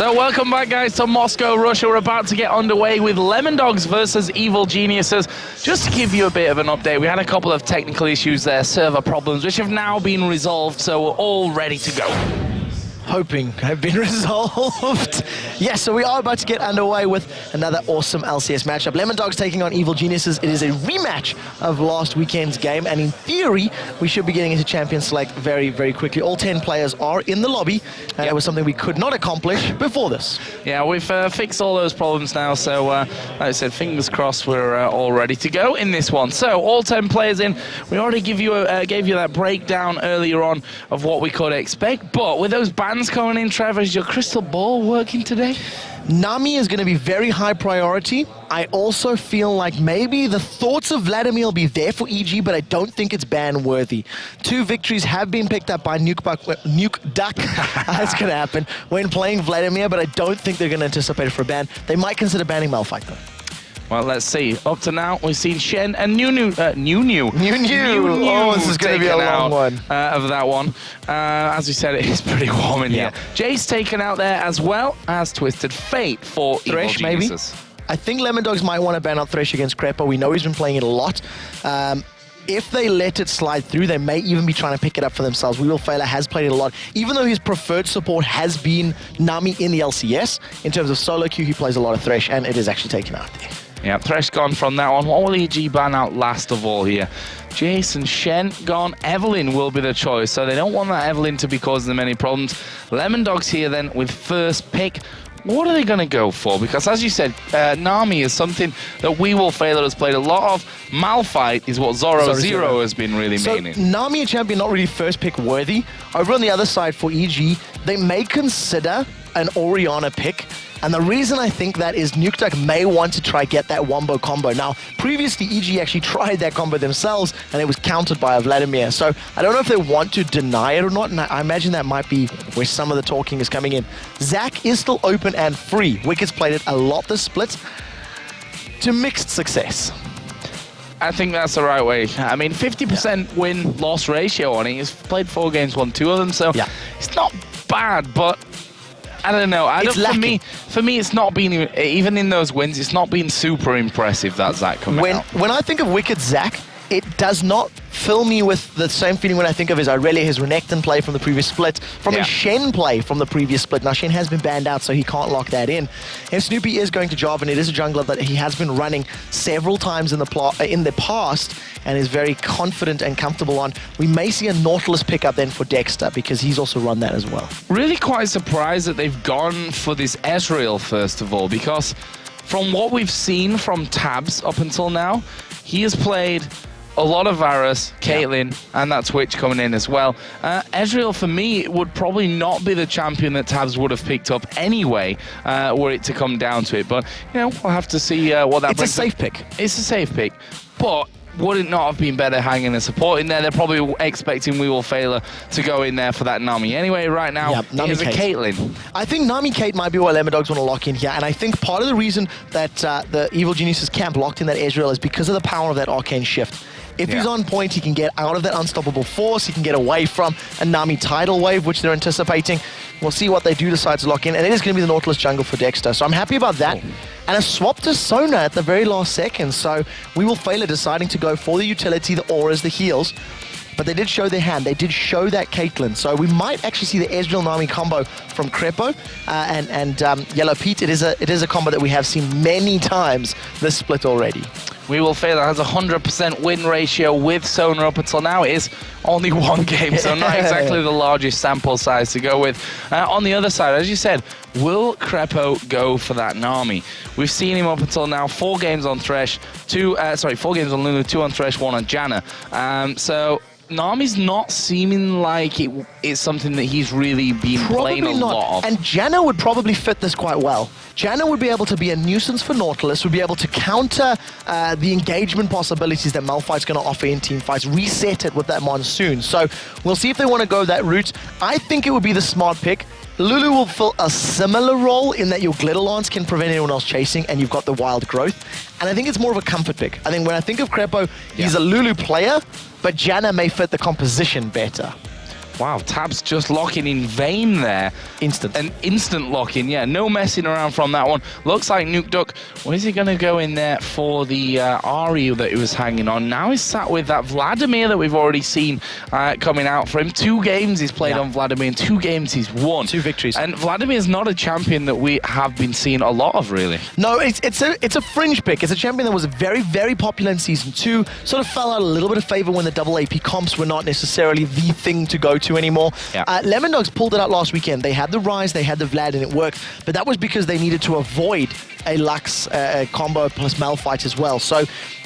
So welcome back, guys, to Moscow, Russia. We're about to get underway with Lemon Dogs versus Evil Geniuses. Just to give you a bit of an update, we had a couple of technical issues there, server problems, which have now been resolved, so we're all ready to go. Hoping have been resolved. Yes, so we are about to get underway with another awesome LCS matchup. Lemon Dogs taking on Evil Geniuses. It is a rematch of last weekend's game, and in theory, we should be getting into Champion Select very, very quickly. All 10 players are in the lobby, and it was something we could not accomplish before this. Yeah, we've fixed all those problems now, so like I said, fingers crossed we're all ready to go in this one. So, all 10 players in. We already gave you that breakdown earlier on of what we could expect, but with those bans coming in, Trevor, is your crystal ball working today? Nami is going to be very high priority. I also feel like maybe the thoughts of Vladimir will be there for EG, but I don't think it's ban-worthy. 2 victories have been picked up by Nuke Duck. That's going to happen when playing Vladimir, but I don't think they're going to anticipate it for a ban. They might consider banning Malphite, though. Well, let's see. Up to now, we've seen Shen and New. Oh, this is going to be a long one. Of that one. As we said, it is pretty warm in here. Jace taken out there, as well as Twisted Fate for Thresh, Evil maybe? Geniuses. I think Lemon Dogs might want to ban out Thresh against Crepo. We know he's been playing it a lot. If they let it slide through, they may even be trying to pick it up for themselves. We Will Failure has played it a lot. Even though his preferred support has been Nami in the LCS, in terms of solo queue, he plays a lot of Thresh, and it is actually taken out there. Yeah, Thresh gone from that one. What will EG ban out last of all here? Jason, Shen gone. Evelyn will be the choice, so they don't want that Evelyn to be causing them any problems. Lemon Dogs here then with first pick. What are they going to go for? Because as you said, Nami is something that We Will Failure has played a lot of. Malphite is what Zero has been really maining. So Nami and Champion not really first pick worthy. Over on the other side for EG, they may consider an Orianna pick. And the reason I think that is Nuke Duck may want to try get that Wombo combo. Now, previously, EG actually tried that combo themselves, and it was countered by a Vladimir. So I don't know if they want to deny it or not, and I imagine that might be where some of the talking is coming in. Zac is still open and free. Wicked's played it a lot this split to mixed success. I think that's the right way. I mean, 50% win-loss ratio on it. He's played 4 games, won 2 of them, so it's not bad, but I don't know. For me, it's not been, even in those wins, it's not been super impressive, that Zac coming out. When I think of Wicked Zac, it does not fill me with the same feeling when I think of his Irelia, his Renekton play from the previous split, from his Shen play from the previous split. Now, Shen has been banned out, so he can't lock that in. And Snoopy is going to Jarvan. It is a jungler that he has been running several times in the past and is very confident and comfortable on. We may see a Nautilus pickup then for Dexter, because he's also run that as well. Really quite surprised that they've gone for this Ezreal, first of all, because from what we've seen from Tabs up until now, he has played a lot of Varus, Caitlyn, and that Twitch coming in as well. Ezreal, for me, would probably not be the champion that Tabs would have picked up anyway, were it to come down to it. But, you know, we'll have to see what that brings. It's a safe pick. It's a safe pick. But would it not have been better hanging a support in there? They're probably expecting We Will Failure to go in there for that Nami. Anyway, right now, here's a Caitlyn. I think Nami Kate might be what Lemon Dogs want to lock in here, and I think part of the reason that the Evil Geniuses camp locked in that Ezreal is because of the power of that Arcane Shift. If he's on point, he can get out of that unstoppable force, he can get away from a Nami tidal wave, which they're anticipating. We'll see what they do decide to lock in, and it is going to be the Nautilus jungle for Dexter, so I'm happy about that. And a swap to Sona at the very last second, so We Will Failure deciding to go for the utility, the auras, the heals. But they did show their hand. They did show that Caitlyn. So we might actually see the Ezreal-Nami combo from Crepo and Yellow Pete. It is a combo that we have seen many times this split already. We Will Failure has a 100% win ratio with Sona up until now. It is only 1 game, so not exactly the largest sample size to go with. On the other side, as you said, will Crepo go for that Nami? We've seen him up until now 4 games on Thresh, 4 games on Lulu, 2 on Thresh, 1 on Janna. So Nami's not seeming like it's something that he's really been playing a lot of. And Janna would probably fit this quite well. Janna would be able to be a nuisance for Nautilus, would be able to counter the engagement possibilities that Malphite's going to offer in team fights, reset it with that Monsoon. So we'll see if they want to go that route. I think it would be the smart pick. Lulu will fill a similar role in that your Glitter Lance can prevent anyone else chasing, and you've got the wild growth. And I think it's more of a comfort pick. I think when I think of Crepo, he's a Lulu player, but Janna may fit the composition better. Wow, Tabs just locking in vain there. Instant. An instant lock-in, yeah. No messing around from that one. Looks like Nuke Duck, where's he going to go in there for the Ari that he was hanging on? Now he's sat with that Vladimir that we've already seen coming out for him. 2 games he's played on Vladimir, and 2 games he's won. 2 victories. And Vladimir's not a champion that we have been seeing a lot of, really. No, it's a fringe pick. It's a champion that was very, very popular in Season 2, sort of fell out a little bit of favor when the double AP comps were not necessarily the thing to go to anymore. Yeah. Lemon Dogs pulled it out last weekend. They had the Rise, they had the Vlad, and it worked, but that was because they needed to avoid a Lux combo plus Malphite as well. So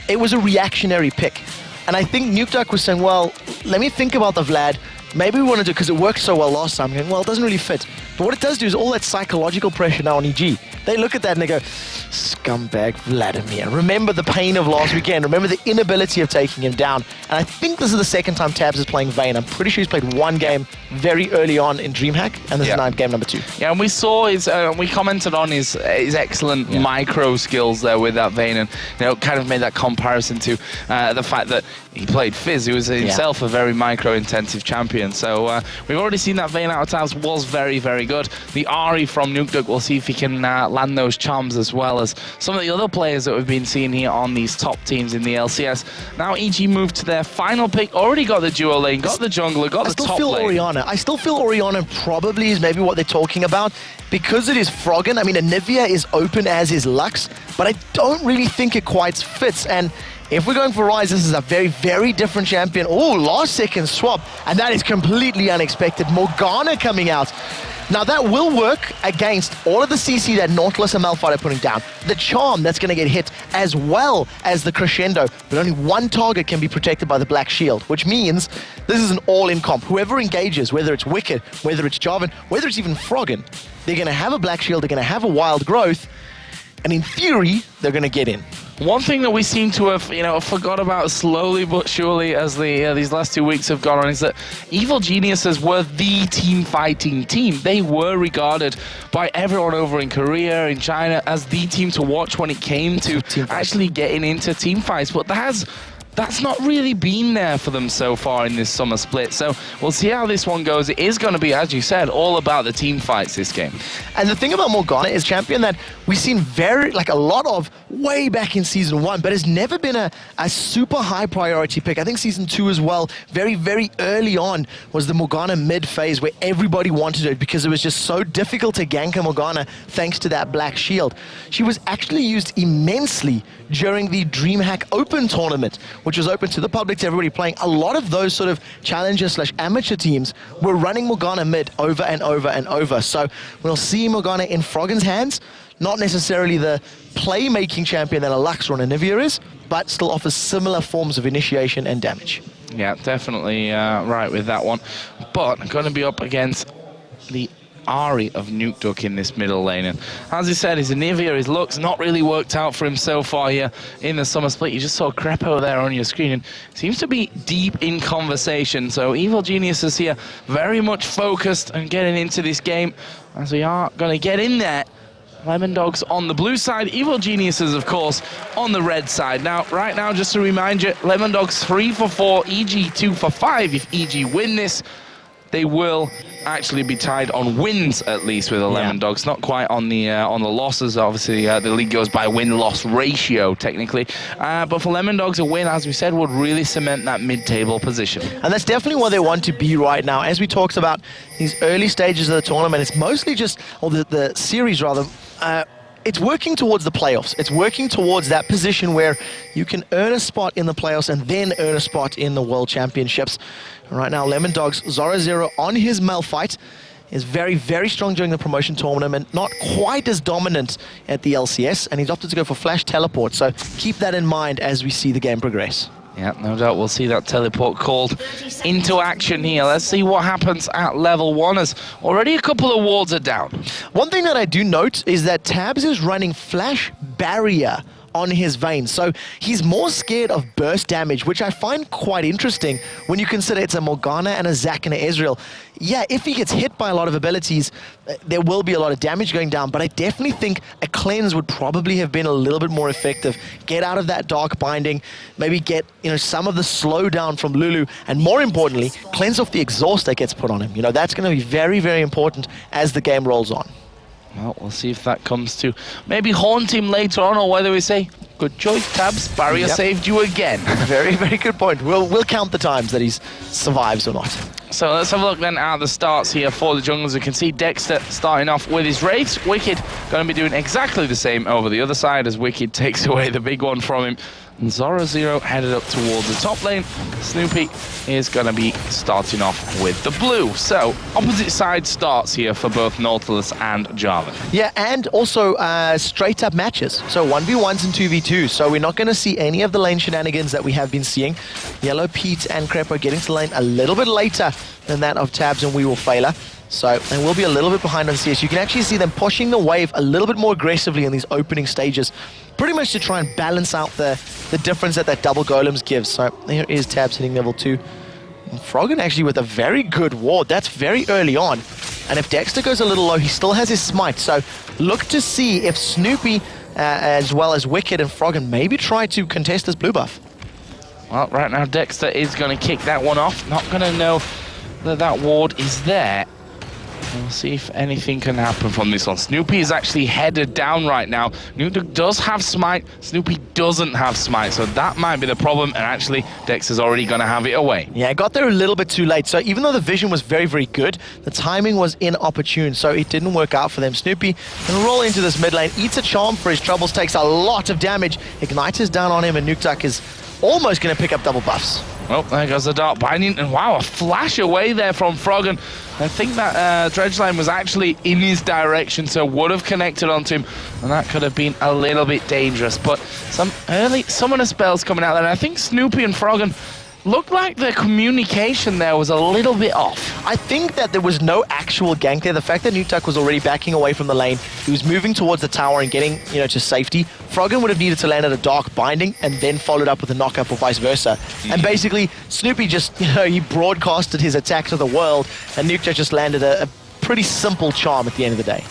it was a reactionary pick. And I think Nuke Duck was saying, well, let me think about the Vlad. Maybe we want to do, because it worked so well last time. Well, it doesn't really fit. But what it does do is all that psychological pressure now on EG. They look at that and they go, scumbag Vladimir. Remember the pain of last weekend. Remember the inability of taking him down. And I think this is the second time Tabs is playing Vayne. I'm pretty sure he's played 1 game very early on in DreamHack, and this is game number 2. Yeah, and we saw his, we commented on his excellent micro skills there with that Vayne, and kind of made that comparison to the fact that he played Fizz, who was himself a very micro-intensive champion. So we've already seen that Vayne out of Tabs was very, very good. The Ari from Nuke Duck, we'll see if he can land those charms, as well as some of the other players that we've been seeing here on these top teams in the LCS. Now EG moved to their final pick, already got the duo lane, got the jungler, got the top lane. I still feel Orianna probably is maybe what they're talking about, because it is Froggen. I mean, Anivia is open, as is Lux, but I don't really think it quite fits. And if we're going for Rise, this is a very, very different champion. Oh, last second swap, and that is completely unexpected. Morgana coming out. Now that will work against all of the CC that Nautilus and Malphite are putting down. The charm that's going to get hit, as well as the crescendo, but only 1 target can be protected by the Black Shield, which means this is an all-in comp. Whoever engages, whether it's Wicked, whether it's Jarvan, whether it's even Froggen, they're going to have a Black Shield, they're going to have a Wild Growth, and in theory, they're going to get in. One thing that we seem to have, forgot about slowly but surely as these last 2 weeks have gone on is that Evil Geniuses were the team fighting team. They were regarded by everyone over in Korea, in China, as the team to watch when it came to actually getting into team fights. But that's not really been there for them so far in this summer split. So we'll see how this one goes. It is going to be, as you said, all about the team fights this game. And the thing about Morgana is champion that we've seen a lot of way back in Season 1, but has never been a super high priority pick. I think Season 2 as well, very, very early on, was the Morgana mid phase where everybody wanted it because it was just so difficult to gank a Morgana thanks to that Black Shield. She was actually used immensely during the DreamHack Open tournament, which was open to the public, to everybody playing. A lot of those sort of challenger/amateur teams were running Morgana mid over and over and over. So we'll see Morgana in Froggen's hands, not necessarily the playmaking champion that a Lux or an Anivia is, but still offers similar forms of initiation and damage. Yeah, definitely right with that one. But going to be up against the Ari of Nuke Duck in this middle lane, and as he said, his Anivia, his looks not really worked out for him so far here in the summer split. You just saw Crepo there on your screen, and seems to be deep in conversation. So Evil Geniuses here very much focused and getting into this game, as we are going to get in there. Lemon Dogs on the blue side, Evil Geniuses, of course, on the red side. Now, right now, just to remind you, Lemon Dogs 3 for 4, EG 2 for 5. If EG win this, they will actually be tied on wins, at least, with the Lemon Dogs. Not quite on the losses. Obviously, the league goes by win-loss ratio, technically. But for Lemon Dogs, a win, as we said, would really cement that mid-table position. And that's definitely what they want to be right now. As we talked about these early stages of the tournament, it's mostly just, or the series rather, it's working towards the playoffs. It's working towards that position where you can earn a spot in the playoffs and then earn a spot in the World Championships. Right now, Lemon Dogs, Zora Zero on his Malphite is very, very strong during the promotion tournament, not quite as dominant at the LCS, and he's opted to go for Flash Teleport, so keep that in mind as we see the game progress. Yeah, no doubt we'll see that teleport called into action here. Let's see what happens at level 1, as already a couple of wards are down. One thing that I do note is that Tabs is running Flash Barrier on his veins. So he's more scared of burst damage, which I find quite interesting when you consider it's a Morgana and a Zac and a Ezreal. Yeah, if he gets hit by a lot of abilities, there will be a lot of damage going down, but I definitely think a cleanse would probably have been a little bit more effective. Get out of that dark binding, maybe get, some of the slowdown from Lulu, and more importantly, cleanse off the exhaust that gets put on him. That's going to be very, very important as the game rolls on. Well, we'll see if that comes to maybe haunt him later on, or whether we say, good choice, Tabs, barrier saved you again. Very, very good point. We'll count the times that he survives or not. So let's have a look then at the starts here for the junglers. We can see Dexter starting off with his Wraiths. Wicked going to be doing exactly the same over the other side as Wicked takes away the big one from him. And Zoro headed up towards the top lane. Snoopy is going to be starting off with the blue. So opposite side starts here for both Nautilus and Jarvan. Yeah, and also straight up matches. So 1v1s and 2v2s. So we're not going to see any of the lane shenanigans that we have been seeing. Yellow, Pete, and Crepo getting to lane a little bit later than that of Tabs and We Will Failer. So they will be a little bit behind on CS. You can actually see them pushing the wave a little bit more aggressively in these opening stages, pretty much to try and balance out the difference that double golems gives. So here is Tabs hitting level 2. And Froggen actually with a very good ward. That's very early on. And if Dexter goes a little low, he still has his smite. So look to see if Snoopy, as well as Wicked and Froggen, maybe try to contest this blue buff. Well, right now Dexter is going to kick that one off. Not going to know that ward is there. We'll see if anything can happen from this one. Snoopy is actually headed down right now. Nuke does have smite. Snoopy doesn't have smite, so that might be the problem. And actually, Dexter's already going to have it away. Yeah, I got there a little bit too late. So even though the vision was very, very good, the timing was inopportune, so it didn't work out for them. Snoopy can roll into this mid lane, eats a charm for his troubles, takes a lot of damage. Ignite is down on him, and Nuke is almost going to pick up double buffs. Oh, there goes the dark binding, and wow, a flash away there from Froggen. I think that dredge line was actually in his direction, so would have connected onto him, and that could have been a little bit dangerous. But some early summoner spells coming out there, and I think Snoopy and Froggen looked like the communication there was a little bit off. I think that there was no actual gank there. The fact that Nuke was already backing away from the lane, he was moving towards the tower and getting, to safety. Froggen would have needed to land at a dark binding and then followed up with a knockup or vice versa. And basically, Snoopy just, he broadcasted his attack to the world, and Nuke just landed a pretty simple charm at the end of the day.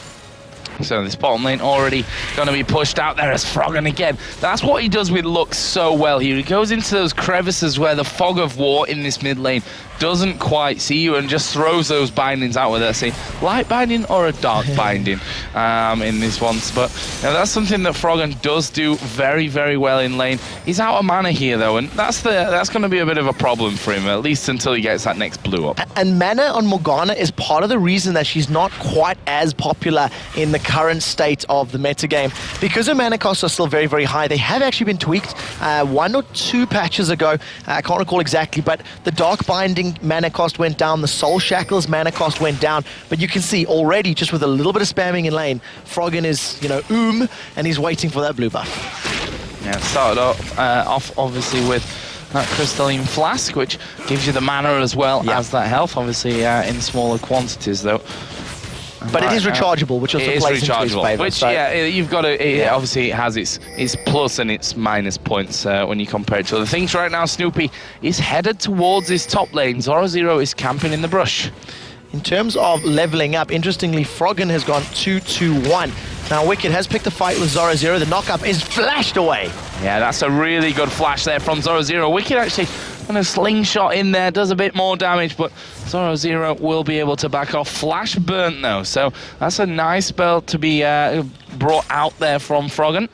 So this bottom lane already going to be pushed out there as Froggen again. That's what he does with Lux so well here. He goes into those crevices where the fog of war in this mid lane doesn't quite see you and just throws those bindings out, whether it's a light binding or a dark binding in this one. But that's something that Froggen does do very, very well in lane. He's out of mana here though, and that's going to be a bit of a problem for him, at least until he gets that next blue up. And mana on Morgana is part of the reason that she's not quite as popular in the current state of the metagame. Because her mana costs are still very, very high, they have actually been tweaked 1 or 2 patches ago. I can't recall exactly, but the dark binding mana cost went down, the Soul Shackles mana cost went down, but you can see already just with a little bit of spamming in lane, Froggen is, and he's waiting for that blue buff. Yeah, started off obviously with that Crystalline Flask, which gives you the mana as well as that health, obviously in smaller quantities though. But it is rechargeable, which also plays into his favor. Which, you've got to... Obviously, it has its plus and its minus points when you compare it to other things. Right now, Snoopy is headed towards his top lane. Zoro is camping in the brush. In terms of leveling up, interestingly, Froggen has gone 2-2-1. Now, Wicked has picked a fight with Zoro. The knockup is flashed away. Yeah, that's a really good flash there from Zoro. Wicked actually kind of slingshot in there, does a bit more damage, but Zoro will be able to back off. Flash burnt though, so that's a nice spell to be brought out there from Froggen.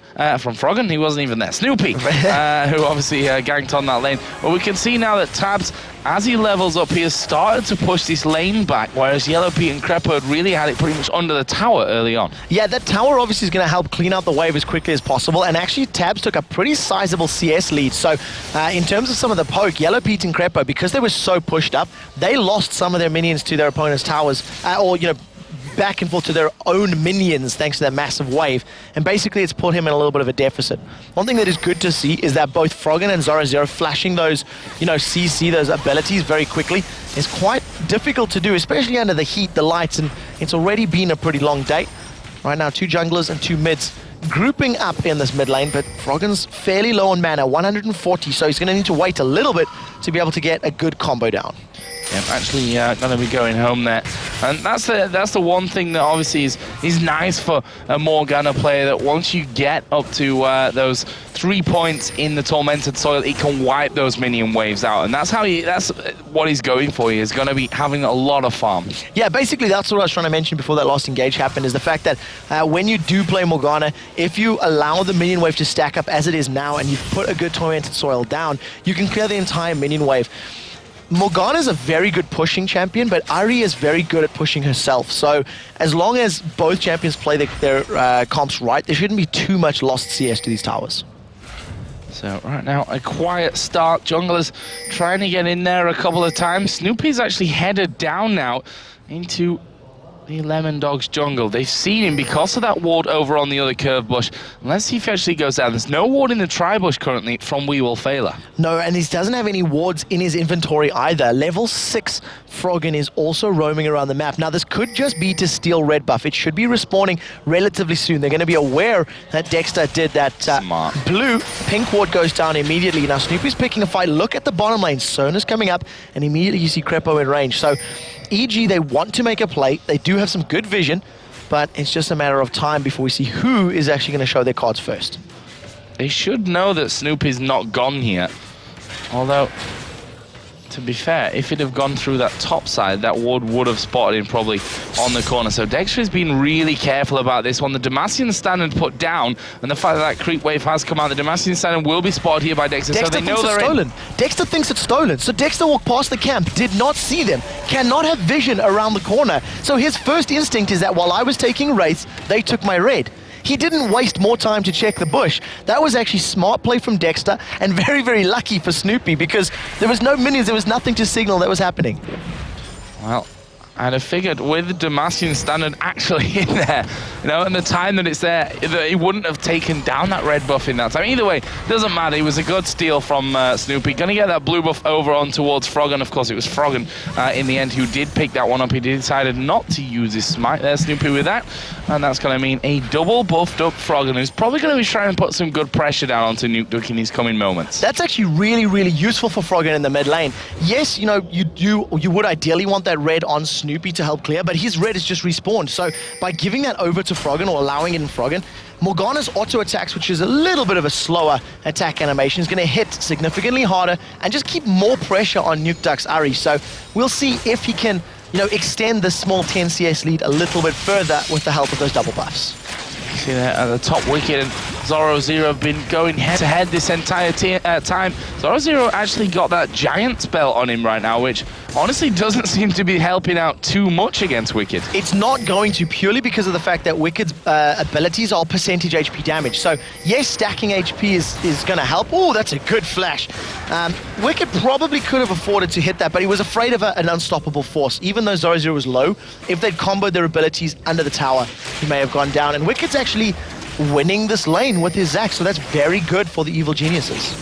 He wasn't even there. Snoopy, who obviously ganked on that lane. But we can see now that Tabs, as he levels up, he has started to push this lane back, whereas Yellow Pete and Crepo had really had it pretty much under the tower early on. Yeah, that tower obviously is going to help clean out the wave as quickly as possible, and actually Tabs took a pretty sizable CS lead. So in terms of some of the poke, Yellow Pete and Crepo, because they were so pushed up, they lost some of their minions to their opponent's towers, back and forth to their own minions thanks to that massive wave, and basically it's put him in a little bit of a deficit. One thing that is good to see is that both Froggen and Zoro flashing those, CC, those abilities very quickly is quite difficult to do, especially under the heat, the lights, and it's already been a pretty long day. Right now, 2 junglers and 2 mids grouping up in this mid lane, but Froggen's fairly low on mana, 140, so he's going to need to wait a little bit to be able to get a good combo down. Yeah, actually going to be going home there. And that's the one thing that obviously is nice for a Morgana player, that once you get up to those 3 points in the Tormented Soil, it can wipe those minion waves out. And that's what he's going for. He is going to be having a lot of farm. Yeah, basically that's what I was trying to mention before that last engage happened, is the fact that when you do play Morgana, if you allow the minion wave to stack up as it is now and you put a good Tormented Soil down, you can clear the entire minion wave. Morgana is a very good pushing champion, but Ari is very good at pushing herself. So as long as both champions play their comps right, there shouldn't be too much lost CS to these towers. So right now, a quiet start. Junglers trying to get in there a couple of times. Snoopy's actually headed down now into the Lemon Dog's jungle. They've seen him because of that ward over on the other curve bush. Let's see if he actually goes down. There's no ward in the tri-bush currently from We Will Failer. No, and he doesn't have any wards in his inventory either. Level 6 Froggen is also roaming around the map. Now, this could just be to steal red buff. It should be respawning relatively soon. They're going to be aware that Dexter did that. Blue, pink ward goes down immediately. Now, Snoopy's picking a fight. Look at the bottom lane. Sona's coming up, and immediately you see Crepo in range. So, EG, they want to make a play. They do have some good vision, but it's just a matter of time before we see who is actually going to show their cards first. They should know that Snoopy's not gone here. Although, to be fair, if it had gone through that top side, that ward would have spotted him probably on the corner. So Dexter has been really careful about this one. The Demacian standard put down, and the fact that creep wave has come out, the Demacian standard will be spotted here by Dexter. Dexter so they know they're stolen. Dexter thinks it's stolen. So Dexter walked past the camp, did not see them, cannot have vision around the corner. So his first instinct is that while I was taking wraiths, they took my red. He didn't waste more time to check the bush. That was actually smart play from Dexter, and very, very lucky for Snoopy, because there was no minions, there was nothing to signal that was happening. Well, I'd have figured with the Demacian standard actually in there, and the time that it's there, that he wouldn't have taken down that red buff in that time. Either way, doesn't matter. It was a good steal from Snoopy. Gonna get that blue buff over on towards Froggen. Of course, it was Froggen in the end who did pick that one up. He decided not to use his smite there, Snoopy, with that. And that's gonna mean a double buffed up Froggen, who's probably gonna be trying to put some good pressure down onto Nuke Duck in his coming moments. That's actually really, really useful for Froggen in the mid lane. Yes, you would ideally want that red on Snoopy to help clear, but his red is just respawned. So by giving that over to Froggen, or allowing it in Froggen, Morgana's auto attacks, which is a little bit of a slower attack animation, is going to hit significantly harder and just keep more pressure on Nuke Duck's Ari. So we'll see if he can, extend the small 10 CS lead a little bit further with the help of those double buffs. See there at the top wicket, and Zoro0 have been going head-to-head this entire time. Zoro0 actually got that giant spell on him right now, which honestly doesn't seem to be helping out too much against Wicked. It's not going to, purely because of the fact that Wicked's abilities are percentage HP damage. So yes, stacking HP is going to help. Oh, that's a good flash. Wicked probably could have afforded to hit that, but he was afraid of an unstoppable force. Even though Zoro0 was low, if they'd comboed their abilities under the tower, he may have gone down. And Wicked's actually winning this lane with his Zac, so that's very good for the Evil Geniuses.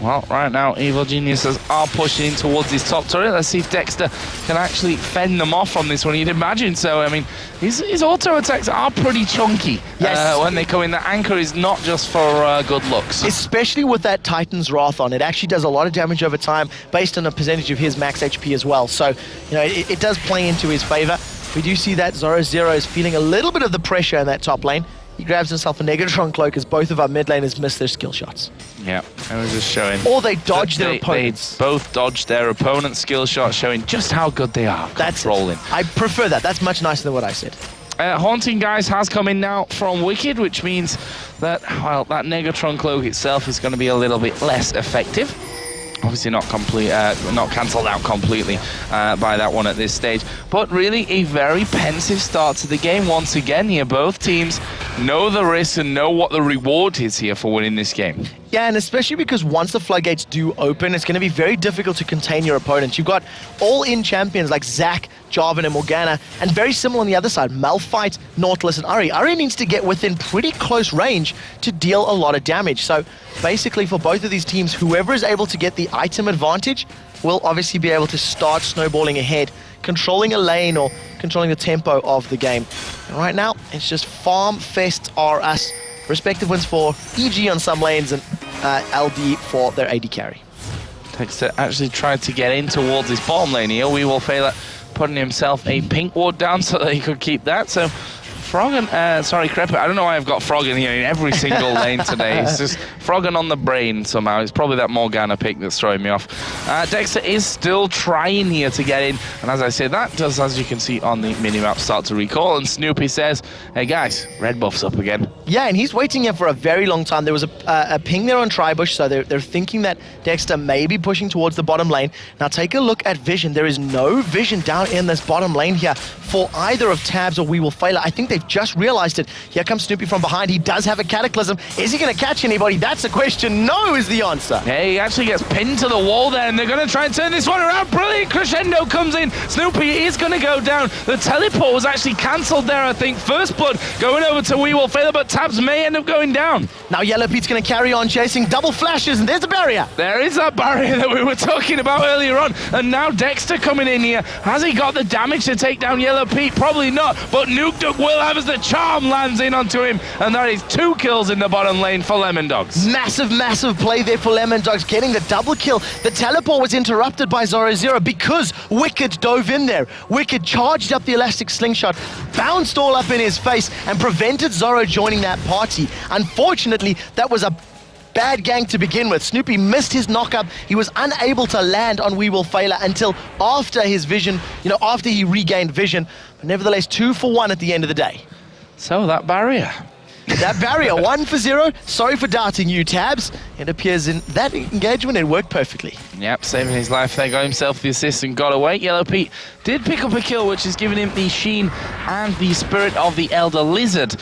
Well, right now, Evil Geniuses are pushing towards his top turret. Let's see if Dexter can actually fend them off from this one. You'd imagine so. I mean, his auto attacks are pretty chunky when they come in. The anchor is not just for good looks. Especially with that Titan's Wrath on. It actually does a lot of damage over time based on a percentage of his max HP as well. So, it does play into his favor. We do see that Zoro0 is feeling a little bit of the pressure in that top lane. He grabs himself a Negatron cloak as both of our mid laners miss their skill shots. Yeah, it was just showing. Or they dodge their opponents. They both dodge their opponent's skill shots, showing just how good they are controlling. I prefer that. That's much nicer than what I said. Haunting Guys has come in now from Wicked, which means that, well, that Negatron cloak itself is going to be a little bit less effective. Obviously not cancelled out completely by that one at this stage. But really a very pensive start to the game once again here. Both teams know the risk and know what the reward is here for winning this game. Yeah, and especially because once the floodgates do open, it's going to be very difficult to contain your opponents. You've got all-in champions like Zac, Jarvan, and Morgana, and very similar on the other side, Malphite, Nautilus, and Ari. Ari needs to get within pretty close range to deal a lot of damage. So basically for both of these teams, whoever is able to get the item advantage will obviously be able to start snowballing ahead, controlling a lane or controlling the tempo of the game. And right now, it's just farm, fest, RS. Respective wins for EG on some lanes and LD for their AD carry. Dexter actually tried to get in towards his bottom lane here. We will fail at putting himself a pink ward down so that he could keep that. So Froggen, Crepa, I don't know why I've got Froggen here in every single lane today. It's just Froggen on the brain somehow. It's probably that Morgana pick that's throwing me off. Dexter is still trying here to get in. And as I say, that does, as you can see on the minimap, start to recall. And Snoopy says, hey guys, red buff's up again. Yeah, and he's waiting here for a very long time. There was a ping there on Tribush, so they're thinking that Dexter may be pushing towards the bottom lane. Now take a look at vision. There is no vision down in this bottom lane here for either of Tabs or We Will Fail. I think they've just realized it. Here comes Snoopy from behind. He does have a Cataclysm. Is he going to catch anybody? That's the question. No is the answer. Hey, he actually gets pinned to the wall there, and they're going to try and turn this one around. Brilliant crescendo comes in. Snoopy is going to go down. The teleport was actually cancelled there, I think. First blood going over to We Will Fail, but Tabs may end up going down. Now Yellow Pete's going to carry on chasing double flashes, and there's the barrier. There is that barrier that we were talking about earlier on, and now Dexter coming in here. Has he got the damage to take down Yellow Pete? Probably not, but Nuke Duck will have as the charm lands in onto him, and that is 2 kills in the bottom lane for Lemon Dogs. Massive, massive play there for Lemon Dogs, getting the double kill. The teleport was interrupted by Zoro because Wicked dove in there. Wicked charged up the elastic slingshot, bounced all up in his face, and prevented Zoro joining that party. Unfortunately, that was a bad gang to begin with. Snoopy missed his knockup. He was unable to land on We Will Fail until after his vision, after he regained vision. But nevertheless, 2 for 1 at the end of the day. So that barrier. That barrier, 1 for 0. Sorry for doubting you, Tabs. It appears in that engagement it worked perfectly. Yep, saving his life there, got himself the assist and got away. Yellow Pete did pick up a kill, which has given him the Sheen and the Spirit of the Elder Lizard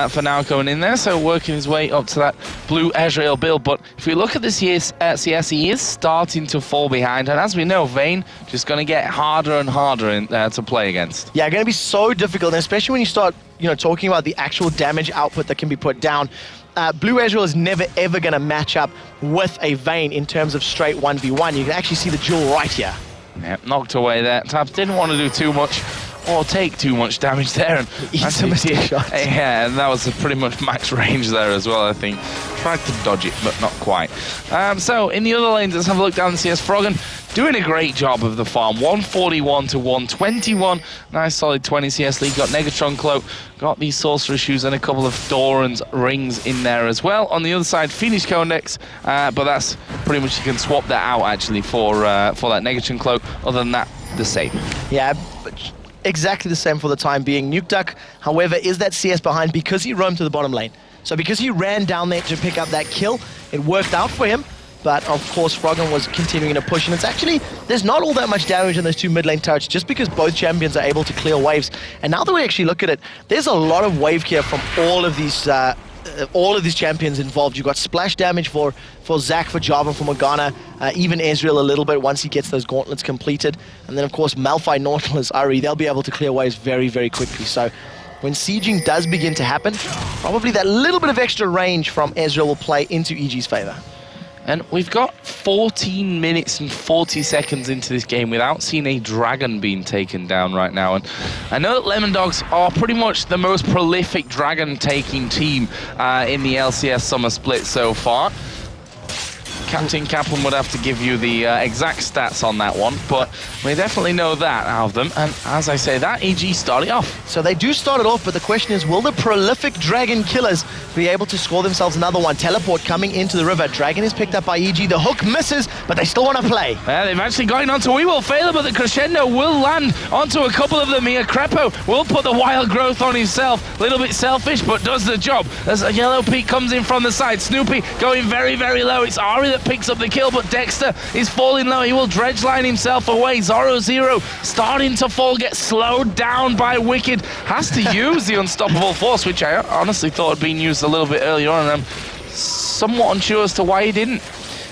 for now going in there, so working his way up to that blue Ezreal build. But if we look at this year's CS, he is starting to fall behind, and as we know, Vayne just going to get harder and harder to play against. Yeah, going to be so difficult, and especially when you start talking about the actual damage output that can be put down. Blue Ezreal is never ever going to match up with a Vayne in terms of straight 1v1. You can actually see the duel right here. Yep, knocked away there. Tabs didn't want to do too much or take too much damage there. And eats a mistake shot. Yeah, and that was pretty much max range there as well, I think. Tried to dodge it, but not quite. So, in the other lanes, let's have a look down the CS. Froggen doing a great job of the farm. 141 to 121. Nice solid 20 CS lead. Got Negatron Cloak, got these Sorcerer Shoes, and a couple of Doran's rings in there as well. On the other side, Phoenix Codex, but that's pretty much, you can swap that out actually for that Negatron Cloak. Other than that, the same. Yeah, but exactly the same for the time being. Nuke Duck, however, is that CS behind because he roamed to the bottom lane. So because he ran down there to pick up that kill, it worked out for him. But of course, Froggen was continuing to push, and it's actually, there's not all that much damage in those 2 mid lane turrets just because both champions are able to clear waves. And now that we actually look at it, there's a lot of wave clear from all of these champions involved. You've got splash damage for Zac, for Java, for Morgana, even Ezreal a little bit once he gets those gauntlets completed. And then of course, Malphite, Nautilus, Ari, they'll be able to clear waves very, very quickly. So when sieging does begin to happen, probably that little bit of extra range from Ezreal will play into EG's favor. And we've got 14 minutes and 40 seconds into this game without seeing a dragon being taken down right now. And I know that Lemon Dogs are pretty much the most prolific dragon-taking team in the LCS Summer Split so far. Captain Kaplan would have to give you the exact stats on that one, but we definitely know that out of them. And as I say, that EG started off. So they do start it off, but the question is, will the prolific Dragon killers be able to score themselves another one? Teleport coming into the river. Dragon is picked up by EG. The hook misses, but they still want to play. They've actually gotten onto We Will Fail, but the crescendo will land onto a couple of them here. Crepo will put the wild growth on himself. A little bit selfish, but does the job. As a Yellow Peak comes in from the side. Snoopy going very, very low. It's Ari that picks up the kill, but Dexter is falling low. He will dredge line himself away. Zoro Zero starting to fall, gets slowed down by Wicked. Has to use the Unstoppable Force, which I honestly thought had been used a little bit earlier on, and I'm somewhat unsure as to why he didn't.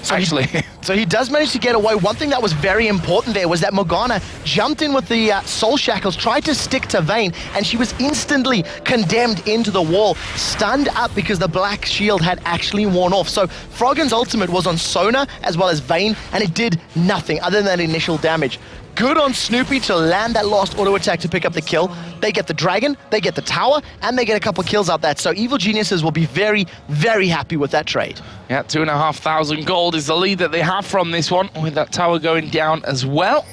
So he does manage to get away. One thing that was very important there was that Morgana jumped in with the Soul Shackles, tried to stick to Vayne, and she was instantly condemned into the wall, stunned up because the black shield had actually worn off. So Froggen's ultimate was on Sona as well as Vayne, and it did nothing other than that initial damage. Good on Snoopy to land that last auto attack to pick up the kill. They get the dragon, they get the tower, and they get a couple kills out that. So Evil Geniuses will be very, very happy with that trade. Yeah, 2,500 gold is the lead that they have from this one, with that tower going down as well.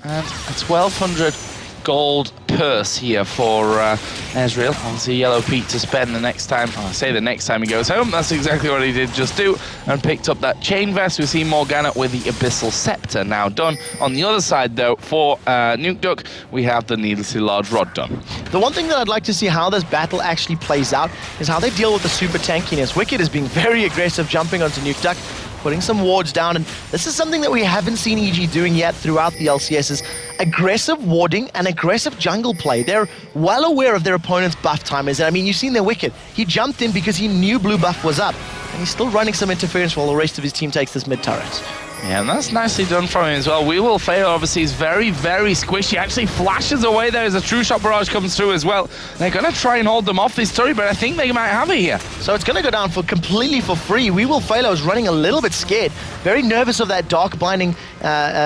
And a 1,200 gold purse here for Ezreal. Obviously, Yellow Pete to spend the next time. Oh, I say the next time he goes home. That's exactly what he did just do, and picked up that chain vest. We see Morgana with the Abyssal Scepter now done. On the other side, though, for Nuke Duck, we have the needlessly large rod done. The one thing that I'd like to see how this battle actually plays out is how they deal with the super tankiness. Wicked is being very aggressive, jumping onto Nuke Duck, putting some wards down, and this is something that we haven't seen EG doing yet throughout the LCSs. Aggressive warding and aggressive jungle play. They're well aware of their opponent's buff timers, and I mean, you've seen their Wicked. He jumped in because he knew blue buff was up, and he's still running some interference while the rest of his team takes this mid turret. Yeah, and that's nicely done from him as well. We Will Fail, obviously, is very, very squishy. Actually flashes away there as a True Shot Barrage comes through as well. They're going to try and hold them off this turret, but I think they might have it here. So it's going to go down completely for free. We Will Fail is running a little bit scared. Very nervous of that Dark Blinding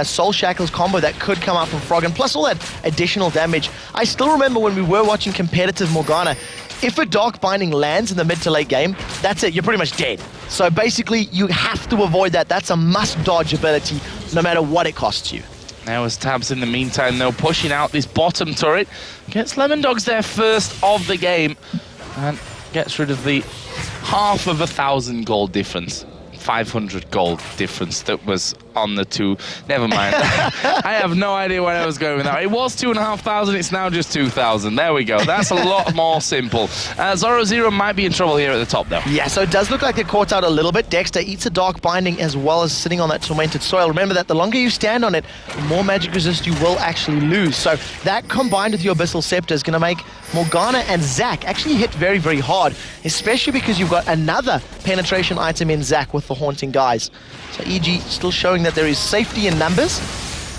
Soul Shackles combo that could come out from Froggen, plus all that additional damage. I still remember when we were watching competitive Morgana, if a Dark Binding lands in the mid to late game, that's it, you're pretty much dead. So basically, you have to avoid that. That's a must-dodge ability, no matter what it costs you. Now as Tabs in the meantime, though, pushing out this bottom turret, gets Lemon Dogs their first of the game, and gets rid of the 500,000 gold difference. 500 gold difference that was on the two. Never mind. I have no idea where I was going with that. It was 2,500, it's now just 2,000. There we go. That's a lot more simple. Zoro Zero might be in trouble here at the top, though. Yeah, so it does look like they're caught out a little bit. Dexter eats a Dark Binding as well as sitting on that tormented soil. Remember that the longer you stand on it, the more magic resist you will actually lose. So that combined with your Abyssal Scepter is going to make Morgana and Zac actually hit very, very hard, especially because you've got another penetration item in Zac with the Haunting Guys. So EG still showing that there is safety in numbers,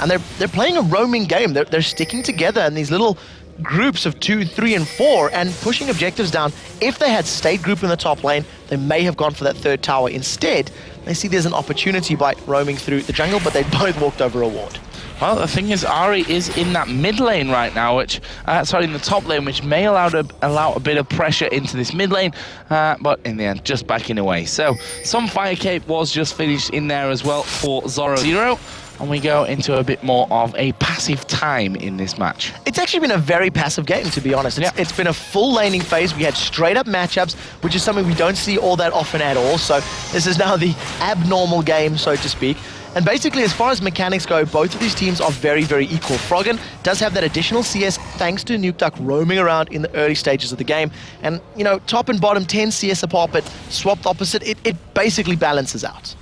and they're playing a roaming game. They're sticking together in these little groups of 2, 3, and 4 and pushing objectives down. If they had stayed group in the top lane, they may have gone for that third tower. Instead, they see there's an opportunity by roaming through the jungle, but they both walked over a ward. Well, the thing is, Ahri is in that mid lane right now, which, in the top lane, which may allow a bit of pressure into this mid lane, but in the end, just backing away. So, some Fire Cape was just finished in there as well for Zoro Zero, and we go into a bit more of a passive time in this match. It's actually been a very passive game, to be honest. It's been a full laning phase. We had straight-up matchups, which is something we don't see all that often at all. So, this is now the abnormal game, so to speak. And basically, as far as mechanics go, both of these teams are very, very equal. Froggen does have that additional CS thanks to Nuke Duck roaming around in the early stages of the game. And, you know, top and bottom 10 CS apart, but swapped opposite, it basically balances out.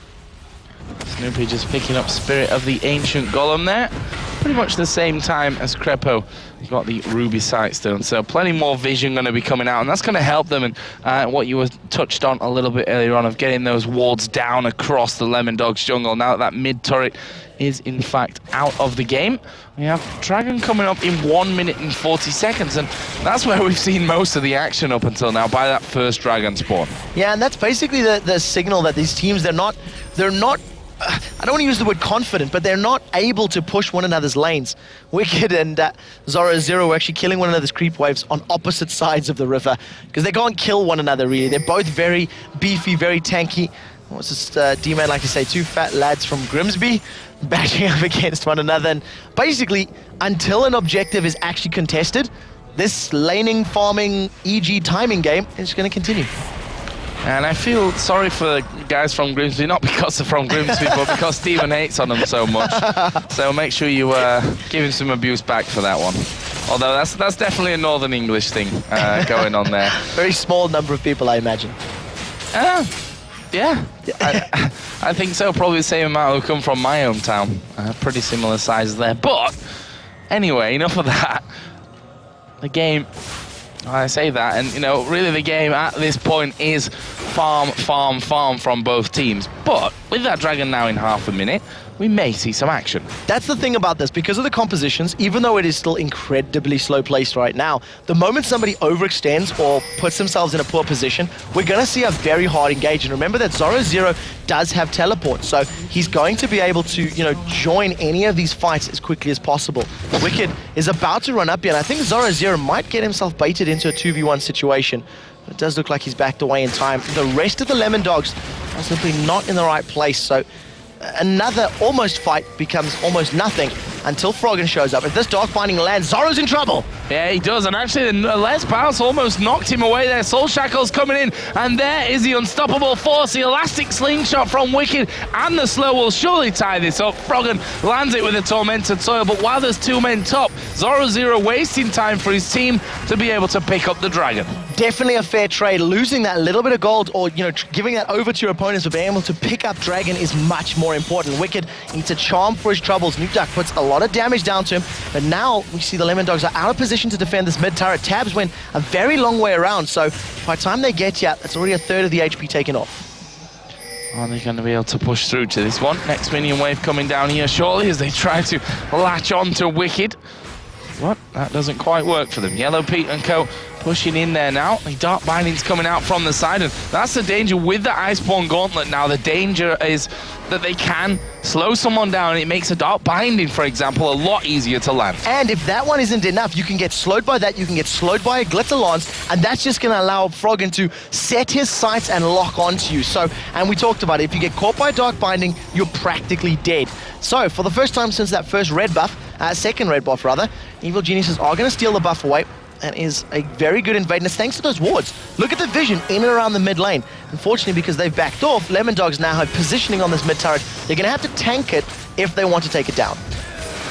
Snoopy just picking up Spirit of the Ancient Golem there. Pretty much the same time as Crepo. He's got the Ruby Sightstone, so plenty more vision going to be coming out, and that's going to help them. And what you were touched on a little bit earlier on of getting those wards down across the Lemon Dogs jungle. Now that mid turret is in fact out of the game, we have Dragon coming up in 1 minute and 40 seconds, and that's where we've seen most of the action up until now by that first Dragon spawn. Yeah, and that's basically the signal that these teams, they're not I don't want to use the word confident, but they're not able to push one another's lanes. Wicked and Zoro Zero were actually killing one another's creep waves on opposite sides of the river because they can't kill one another, really. They're both very beefy, very tanky. What's this D-Man like to say? Two fat lads from Grimsby bashing up against one another. And basically, until an objective is actually contested, this laning, farming, EG timing game is going to continue. And I feel sorry for the guys from Grimsby, not because they're from Grimsby, but because Steven hates on them so much. So make sure you give him some abuse back for that one. Although that's definitely a Northern English thing going on there. Very small number of people, I imagine. Yeah, I think so. Probably the same amount who come from my hometown. Pretty similar sizes there. But anyway, enough of that. The game I say that, and really the game at this point is farm from both teams. But with that dragon now in half a minute, we may see some action. That's the thing about this. Because of the compositions, even though it is still incredibly slow placed right now, the moment somebody overextends or puts themselves in a poor position, we're going to see a very hard engage. And remember that Zoro does have teleport, so he's going to be able to, join any of these fights as quickly as possible. Wicked is about to run up here, and I think Zoro might get himself baited into a 2v1 situation. It does look like he's backed away in time. The rest of the Lemon Dogs are simply not in the right place, so another almost fight becomes almost nothing until Froggen shows up. If this Dark Binding lands, Zoro's in trouble. Yeah, he does, and actually the Les Bounce almost knocked him away there. Soul Shackle's coming in, and there is the unstoppable force. The elastic slingshot from Wicked, and the slow will surely tie this up. Froggen lands it with a Tormented Soil, but while there's two men top, Zoro wasting time for his team to be able to pick up the dragon. Definitely a fair trade. Losing that little bit of gold, or giving that over to your opponents for being able to pick up dragon, is much more important. Wicked needs a charm for his troubles. Nukeduck puts a lot of damage down to him, but now we see the Lemon Dogs are out of position to defend this mid turret. Tabs went a very long way around, so by the time they get here, it's already a third of the HP taken off. Are they going to be able to push through to this one? Next minion wave coming down here shortly as they try to latch on to Wicked. What? That doesn't quite work for them. Yellow Pete and co pushing in there now. The Dark Binding's coming out from the side, and that's the danger with the Iceborne Gauntlet now. The danger is that they can slow someone down. It makes a Dark Binding, for example, a lot easier to land. And if that one isn't enough, you can get slowed by that, you can get slowed by a Glitter Lance, and that's just going to allow Froggen to set his sights and lock onto you. So, and we talked about it, if you get caught by Dark Binding, you're practically dead. So, for the first time since that first red buff, second red buff rather, Evil Geniuses are going to steal the buff away, and is a very good invade, and it's thanks to those wards. Look at the vision in and around the mid lane. Unfortunately, because they've backed off, Lemon Dogs now have positioning on this mid turret. They're going to have to tank it if they want to take it down.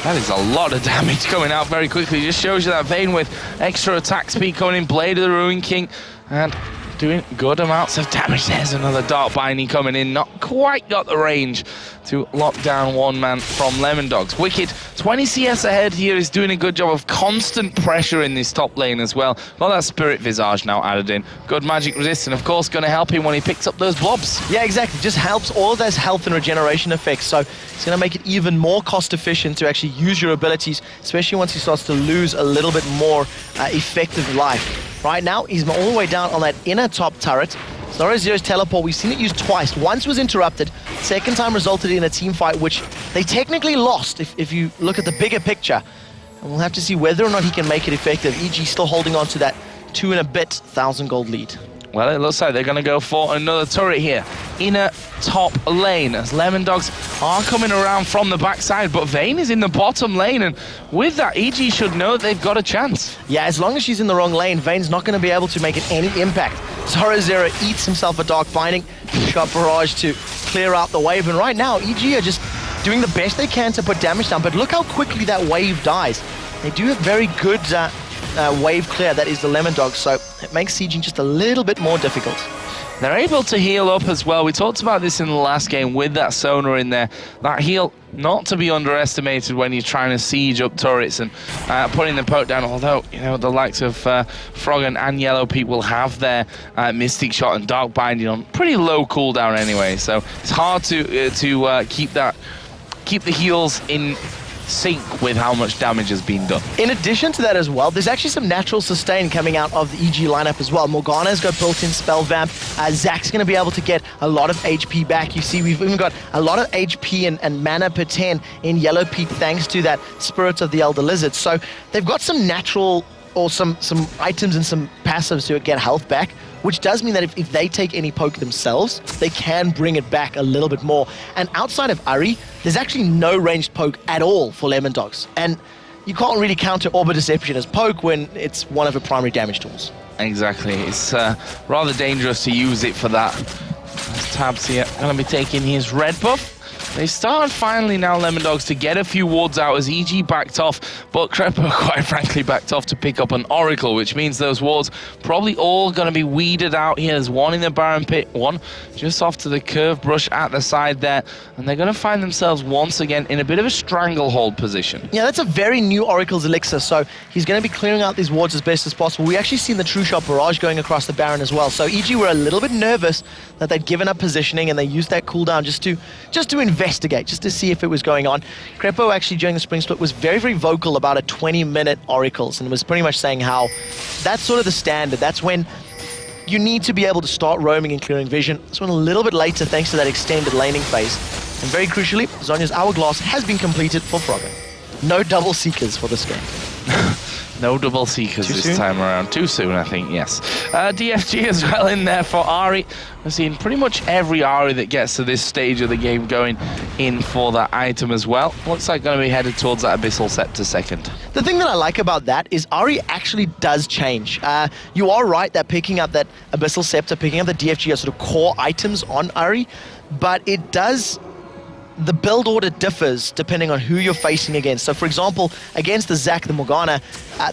That is a lot of damage coming out very quickly. Just shows you that Vayne with extra attack speed coming in, Blade of the Ruin King, and doing good amounts of damage. There's another Dark Binding coming in, not quite got the range to lock down one man from Lemon Dogs. Wicked, 20 CS ahead here, is doing a good job of constant pressure in this top lane as well. Got that Spirit Visage now added in. Good magic resist, and of course going to help him when he picks up those blobs. Yeah, exactly. Just helps all of those health and regeneration effects, so it's going to make it even more cost efficient to actually use your abilities, especially once he starts to lose a little bit more effective life. Right now, he's all the way down on that inner top turret. Zoro's teleport, we've seen it used twice. Once was interrupted, second time resulted in a team fight, which they technically lost if you look at the bigger picture. And we'll have to see whether or not he can make it effective. EG still holding on to that 2 and a bit 1,000 gold lead. Well, it looks like they're going to go for another turret here. Inner top lane as Lemon Dogs are coming around from the backside, but Vayne is in the bottom lane, and with that, EG should know that they've got a chance. Yeah, as long as she's in the wrong lane, Vayne's not going to be able to make it any impact. Zoro eats himself a Dark Binding, shot barrage to clear out the wave, and right now, EG are just doing the best they can to put damage down, but look how quickly that wave dies. They do have very good wave clear, that is the Lemon Dogs, so it makes sieging just a little bit more difficult. They're able to heal up as well. We talked about this in the last game with that Sonar in there. That heal, not to be underestimated when you're trying to siege up turrets and putting the poke down, although, the likes of Froggen and Yellow Pete will have their Mystic Shot and Dark Binding on pretty low cooldown anyway, so it's hard to keep the heals in sync with how much damage has been done. In addition to that as well, there's actually some natural sustain coming out of the EG lineup as well. Morgana's got built-in spell vamp. Zach's going to be able to get a lot of HP back. You see, we've even got a lot of HP and mana per 10 in Yellow Pete thanks to that Spirit of the Elder Lizard. So they've got some natural or some items and some passives to get health back, which does mean that if they take any poke themselves, they can bring it back a little bit more. And outside of Ari, there's actually no ranged poke at all for Lemon Dogs. And you can't really counter Orb of Deception as poke when it's one of her primary damage tools. Exactly. It's rather dangerous to use it for that As Tabs here going to be taking his red buff. They started finally now, Lemon Dogs, to get a few wards out as EG backed off, but Crepo quite frankly backed off to pick up an Oracle, which means those wards probably all going to be weeded out here. There's one in the Baron pit, one just off to the curve brush at the side there, and they're going to find themselves once again in a bit of a stranglehold position. Yeah, that's a very new Oracle's elixir, so he's going to be clearing out these wards as best as possible. We actually seen the True Shot barrage going across the Baron as well, so EG were a little bit nervous that they'd given up positioning, and they used that cooldown just to investigate, just to see if it was going on. Crepo actually during the spring split was very, very vocal about a 20-minute Oracles, and was pretty much saying how that's sort of the standard. That's when you need to be able to start roaming and clearing vision. This one a little bit later thanks to that extended laning phase. And very crucially, Zhonya's Hourglass has been completed for Froggen. No double Seekers for this game. No double Seekers this time around. Too soon, I think, yes. DFG as well in there for Ahri. We've seen pretty much every Ahri that gets to this stage of the game going in for that item as well. Looks like going to be headed towards that Abyssal Scepter second. The thing that I like about that is Ahri actually does change. You are right that picking up that Abyssal Scepter, picking up the DFG are sort of core items on Ahri, but it does... The build order differs depending on who you're facing against. So, for example, against the Zac, the Morgana,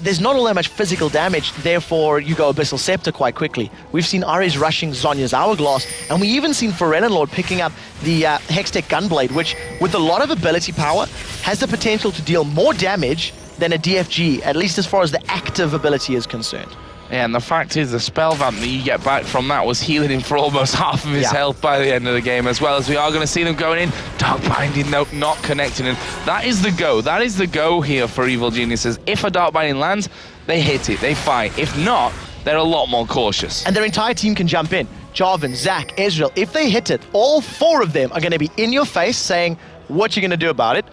there's not all that much physical damage, therefore you go Abyssal Scepter quite quickly. We've seen Ahri's rushing Zhonya's Hourglass, and we even seen Foreign Lord picking up the Hextech Gunblade, which, with a lot of ability power, has the potential to deal more damage than a DFG, at least as far as the active ability is concerned. Yeah, and the fact is the spell vamp that you get back from that was healing him for almost half of his health by the end of the game, as well as we are going to see them going in. Dark Binding, no, not connecting him. That is the go. That is the go here for Evil Geniuses. If a Dark Binding lands, they hit it, they fight. If not, they're a lot more cautious. And their entire team can jump in. Jarvan, Zac, Ezreal, if they hit it, all four of them are going to be in your face saying what you're going to do about it.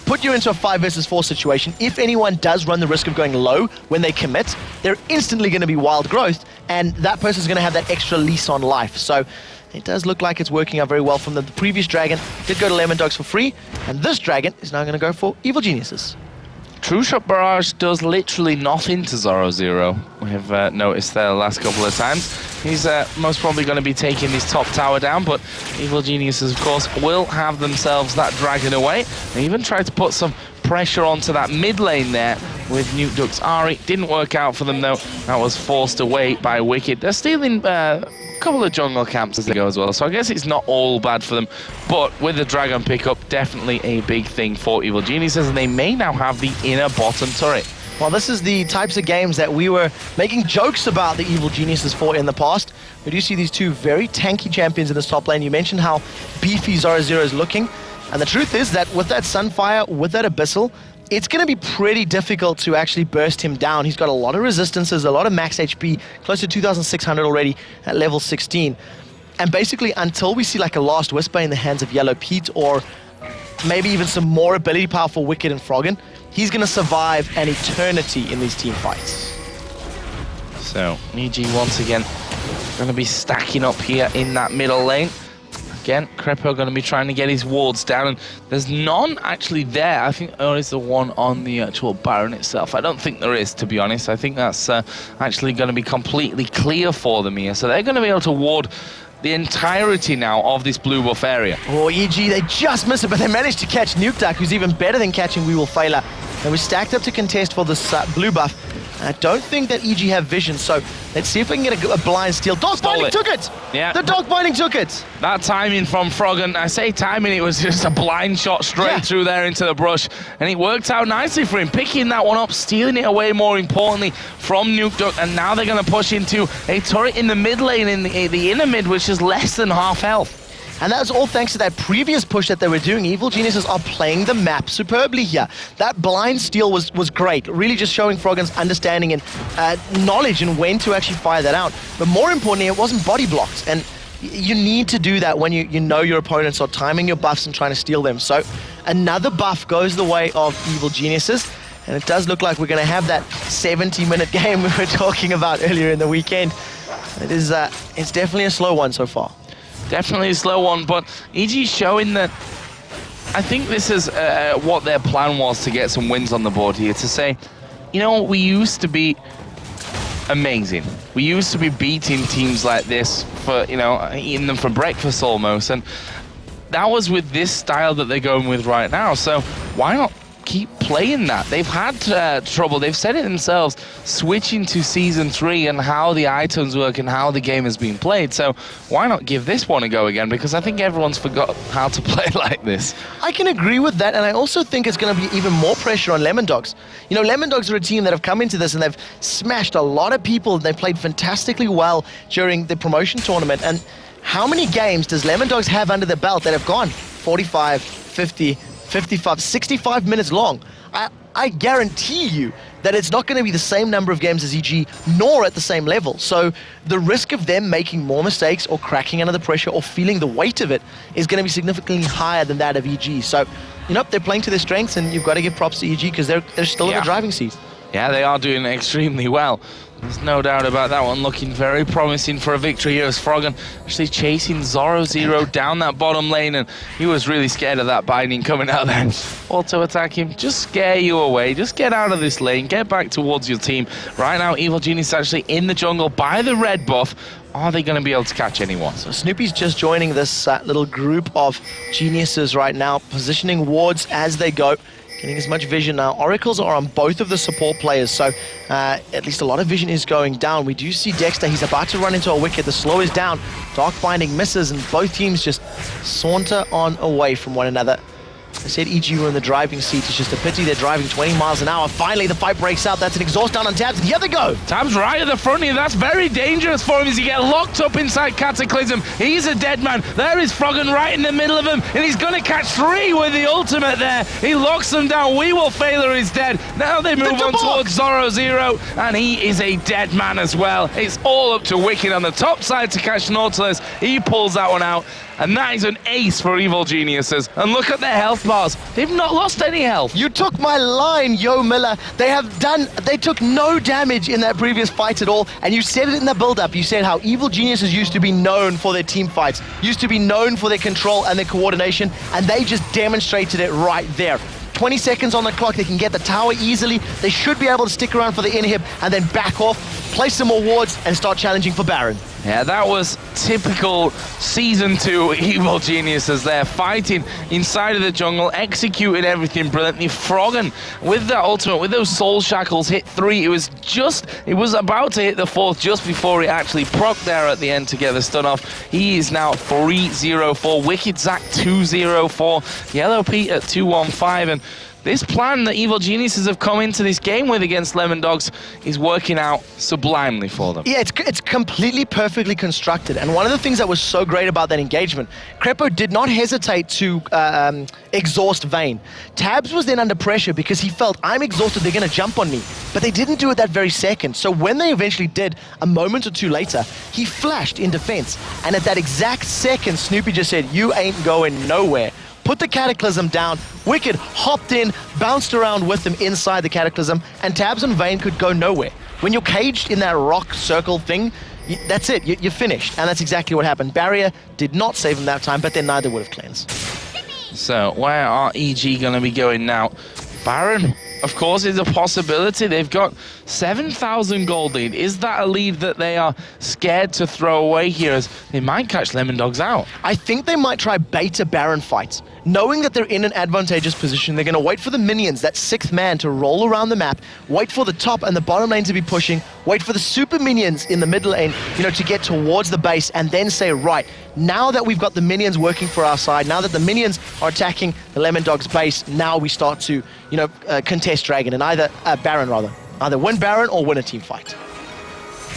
Put you into a 5 versus 4 situation. If anyone does run the risk of going low when they commit, they're instantly going to be wild growth, and that person's going to have that extra lease on life. So it does look like it's working out very well from them. The previous Dragon did go to Lemon Dogs for free, and this Dragon is now going to go for Evil Geniuses. True Shot Barrage does literally nothing to Zoro. We have noticed there the last couple of times. He's most probably going to be taking his top tower down, but Evil Geniuses, of course, will have themselves that dragon away. They even tried to put some pressure onto that mid lane there with Nuke Duck's Ahri. Didn't work out for them, though. That was forced away by Wicked. They're stealing a couple of jungle camps as they go as well, so I guess it's not all bad for them. But with the dragon pickup, definitely a big thing for Evil Geniuses, and they may now have the inner bottom turret. Well, this is the types of games that we were making jokes about the Evil Geniuses for in the past. We do see these two very tanky champions in this top lane. You mentioned how beefy Zoro is looking, and the truth is that with that Sunfire, with that Abyssal, it's going to be pretty difficult to actually burst him down. He's got a lot of resistances, a lot of max HP, close to 2,600 already at level 16. And basically, until we see like a Last Whisper in the hands of Yellow Pete, or maybe even some more ability power for Wicked and Froggen, he's going to survive an eternity in these team fights. So, EG once again going to be stacking up here in that middle lane. Again, Crepo going to be trying to get his wards down, and there's none actually there. I think there is the one on the actual Baron itself. I don't think there is, to be honest. I think that's actually going to be completely clear for them here. So they're going to be able to ward the entirety now of this blue buff area. Oh, EG, they just missed it, but they managed to catch Nuke Duck, who's even better than catching We Will Failure. And we're stacked up to contest for this blue buff. I don't think that EG have vision, so let's see if we can get a blind steal. Dark Binding took it! Yeah. The Dark Binding took it! That timing from Froggen, I say timing, it was just a blind shot straight through there into the brush, and it worked out nicely for him, picking that one up, stealing it away more importantly from Nuke Duck, and now they're going to push into a turret in the mid lane, in the inner mid, which is less than half health. And that was all thanks to that previous push that they were doing. Evil Geniuses are playing the map superbly here. That blind steal was great, really just showing Froggen's understanding and knowledge and when to actually fire that out. But more importantly, it wasn't body blocked. And you need to do that when you know your opponents are timing your buffs and trying to steal them. So another buff goes the way of Evil Geniuses. And it does look like we're going to have that 70-minute game we were talking about earlier in the weekend. It's definitely a slow one so far. Definitely a slow one, but EG's showing that I think this is what their plan was to get some wins on the board here, to say, you know, we used to be amazing. We used to be beating teams like this for, you know, eating them for breakfast almost, and that was with this style that they're going with right now. So why not keep playing that? They've had trouble, they've said it themselves, switching to Season 3 and how the items work and how the game has been played. So why not give this one a go again? Because I think everyone's forgot how to play like this. I can agree with that, and I also think it's going to be even more pressure on Lemon Dogs. You know, Lemon Dogs are a team that have come into this and they've smashed a lot of people. They've played fantastically well during the promotion tournament. And how many games does Lemon Dogs have under their belt that have gone 45, 50, 55, 65 minutes long? I guarantee you that it's not going to be the same number of games as EG, nor at the same level. So the risk of them making more mistakes or cracking under the pressure or feeling the weight of it is going to be significantly higher than that of EG. So, you know, they're playing to their strengths, and you've got to give props to EG because they're still in the driving seat. Yeah, they are doing extremely well. There's no doubt about that one. Looking very promising for a victory here as Froggen actually chasing Zoro0 down that bottom lane, and he was really scared of that binding coming out there. Auto attack him, just scare you away, just get out of this lane, get back towards your team. Right now, Evil Genius actually in the jungle by the red buff. Are they going to be able to catch anyone? So Snoopy's just joining this little group of geniuses right now, positioning wards as they go. Getting as much vision now. Oracles are on both of the support players, so at least a lot of vision is going down. We do see Dexter. He's about to run into a wicket. The slow is down. Dark Binding misses, and both teams just saunter on away from one another. I said EG were in the driving seat. It's just a pity they're driving 20 miles an hour. Finally, the fight breaks out. That's an exhaust down on Tabs. The other go. Tabs right at the front here. That's very dangerous for him as he gets locked up inside Cataclysm. He's a dead man. There is Froggen right in the middle of him, and he's going to catch 3 with the ultimate there. He locks them down. We Will Failure is dead. Now they move on towards Zoro0, and he is a dead man as well. It's all up to Wicked on the top side to catch Nautilus. He pulls that one out, and that is an ace for Evil Geniuses. And look at their health bars. They've not lost any health. You took my line, Yo Miller. They took no damage in that previous fight at all, and you said it in the build-up. You said how Evil Geniuses used to be known for their team fights, used to be known for their control and their coordination, and they just demonstrated it right there. 20 seconds on the clock, they can get the tower easily. They should be able to stick around for the inhib and then back off, place some more wards, and start challenging for Baron. Yeah, that was typical Season 2 Evil Geniuses there, fighting inside of the jungle, executing everything brilliantly. Froggen, with that ultimate, with those soul shackles, hit 3. It was about to hit the 4th just before it actually proc there at the end to get the stun off. He is now 3-0-4, Wicked Zack 2-0-4, Yellow Pete at 2-1-5, and this plan that Evil Geniuses have come into this game with against Lemon Dogs is working out sublimely for them. Yeah, it's completely perfectly constructed. And one of the things that was so great about that engagement, Crepo did not hesitate to exhaust Vayne. Tabs was then under pressure because he felt, I'm exhausted, they're going to jump on me. But they didn't do it that very second. So when they eventually did, a moment or two later, he flashed in defense. And at that exact second, Snoopy just said, you ain't going nowhere. Put the Cataclysm down. Wicked hopped in, bounced around with them inside the Cataclysm, and Tabs and Vayne could go nowhere. When you're caged in that rock circle thing, that's it, you're finished. And that's exactly what happened. Barrier did not save him that time, but then neither would have cleansed. So where are EG going to be going now? Baron, of course, is a possibility. They've got 7,000 gold lead. Is that a lead that they are scared to throw away here, as they might catch Lemon Dogs out? I think they might try beta Baron fights. Knowing that they're in an advantageous position, they're going to wait for the minions, that 6th man, to roll around the map, wait for the top and the bottom lane to be pushing, wait for the super minions in the mid lane, to get towards the base, and then say, right, now that we've got the minions working for our side, now that the minions are attacking the Lemon Dogs base, now we start to, contest Dragon, and either win Baron or win a team fight.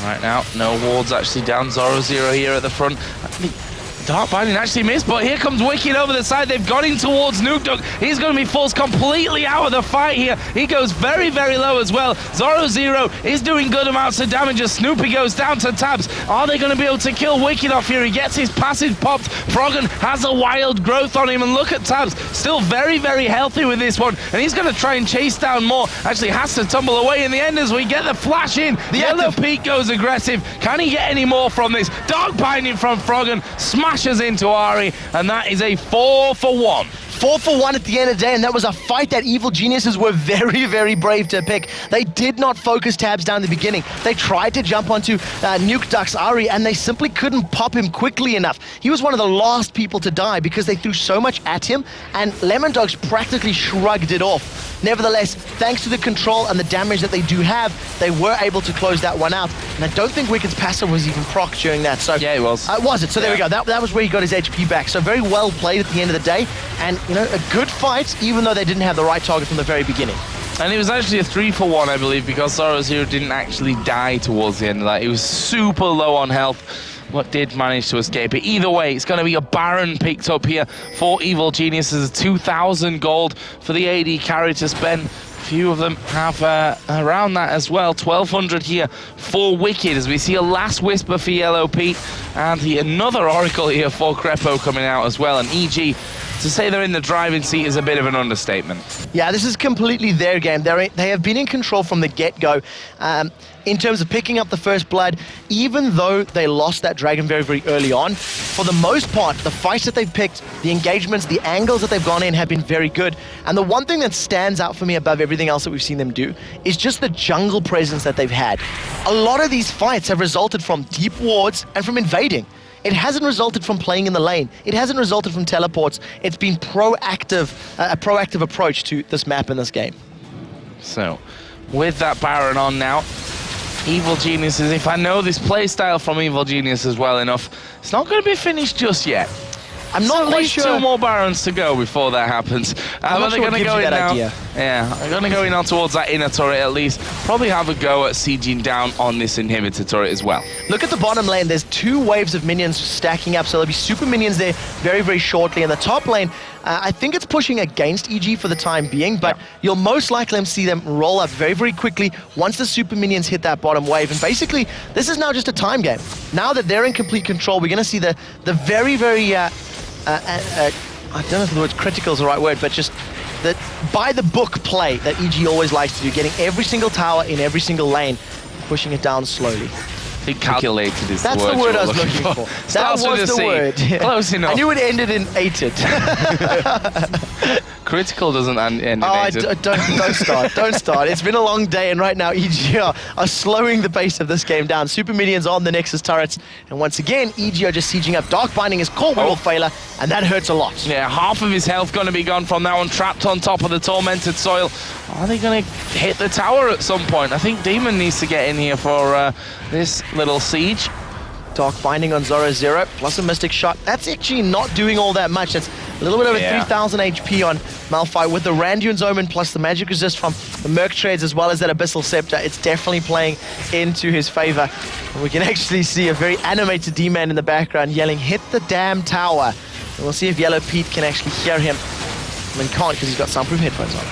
Right now, no wards actually down. Zoro0 here at the front. Dark Binding actually missed, but here comes Wicked over the side. They've got him towards Nuke Duck. He's going to be forced completely out of the fight here. He goes very, very low as well. Zoro0 is doing good amounts of damage as Snoopy goes down to Tabs. Are they going to be able to kill Wicked off here? He gets his passive popped. Froggen has a wild growth on him, and look at Tabs. Still very, very healthy with this one, and he's going to try and chase down more. Actually has to tumble away in the end as we get the flash in. The Yellow Peak goes aggressive. Can he get any more from this? Dark Binding from Froggen. Smashes into Ari, and that is a 4-for-1. 4 for 1 at the end of the day, and that was a fight that Evil Geniuses were very, very brave to pick. They did not focus tabs down in the beginning. They tried to jump onto Nuke Duck's Ari, and they simply couldn't pop him quickly enough. He was one of the last people to die because they threw so much at him, and Lemon Dogs practically shrugged it off. Nevertheless, thanks to the control and the damage that they do have, they were able to close that one out. And I don't think Wicked's passive was even proc during that. So yeah, it was. Was it? So there we go. That was where he got his HP back. So very well played at the end of the day. And, you know, a good fight, even though they didn't have the right target from the very beginning. And it was actually a 3 for 1, I believe, because Zoro didn't actually die towards the end of that. He was super low on health, but did manage to escape it. Either way, it's going to be a Baron picked up here for Evil Geniuses. 2,000 gold for the AD carry to spend. Few of them have around that as well. 1,200 here for Wicked, as we see a last whisper for Yellow Pete, and another Oracle here for Crepo coming out as well. And EG, to say they're in the driving seat is a bit of an understatement. Yeah, this is completely their game. They have been in control from the get-go. In terms of picking up the first blood, even though they lost that dragon very, very early on, for the most part, the fights that they've picked, the engagements, the angles that they've gone in have been very good. And the one thing that stands out for me above everything else that we've seen them do is just the jungle presence that they've had. A lot of these fights have resulted from deep wards and from invading. It hasn't resulted from playing in the lane. It hasn't resulted from teleports. It's been proactive, a proactive approach to this map in this game. So, with that Baron on now, Evil Geniuses, if I know this playstyle from Evil Geniuses well enough, it's not going to be finished just yet. I'm not at least sure. 2 more Barons to go before that happens. I'm not sure what gives you that idea. Yeah, I'm going to go in now towards that inner turret at least. Probably have a go at sieging down on this inhibitor turret as well. Look at the bottom lane. There's 2 waves of minions stacking up, so there'll be super minions there very, very shortly. In the top lane, I think it's pushing against EG for the time being, but you'll most likely see them roll up very, very quickly once the super minions hit that bottom wave. And basically, this is now just a time game. Now that they're in complete control, we're going to see the very, very... I don't know if the word critical is the right word, but just the by-the-book play that EG always likes to do, getting every single tower in every single lane, pushing it down slowly. I think calculated is That's the word I was looking for. That was the word. Close enough. I knew it ended in ated. Critical doesn't end in ated. Don't start. Don't start. It's been a long day, and right now EG are slowing the pace of this game down. Super minions on the Nexus turrets, and once again, EG are just sieging up. Dark Binding is caught with failure, and that hurts a lot. Yeah, half of his health going to be gone from that one, trapped on top of the Tormented Soil. Are they going to hit the tower at some point? I think Demon needs to get in here for this little siege. Dark Binding on Zoro Zero, plus a Mystic Shot. That's actually not doing all that much. It's a little bit over 3,000 HP on Malphite with the Randuin's Omen plus the Magic Resist from the Merc Trades as well as that Abyssal Scepter. It's definitely playing into his favor. And we can actually see a very animated D-Man in the background yelling, "Hit the damn tower." And we'll see if Yellow Pete can actually hear him. I mean, can't because he's got soundproof headphones on.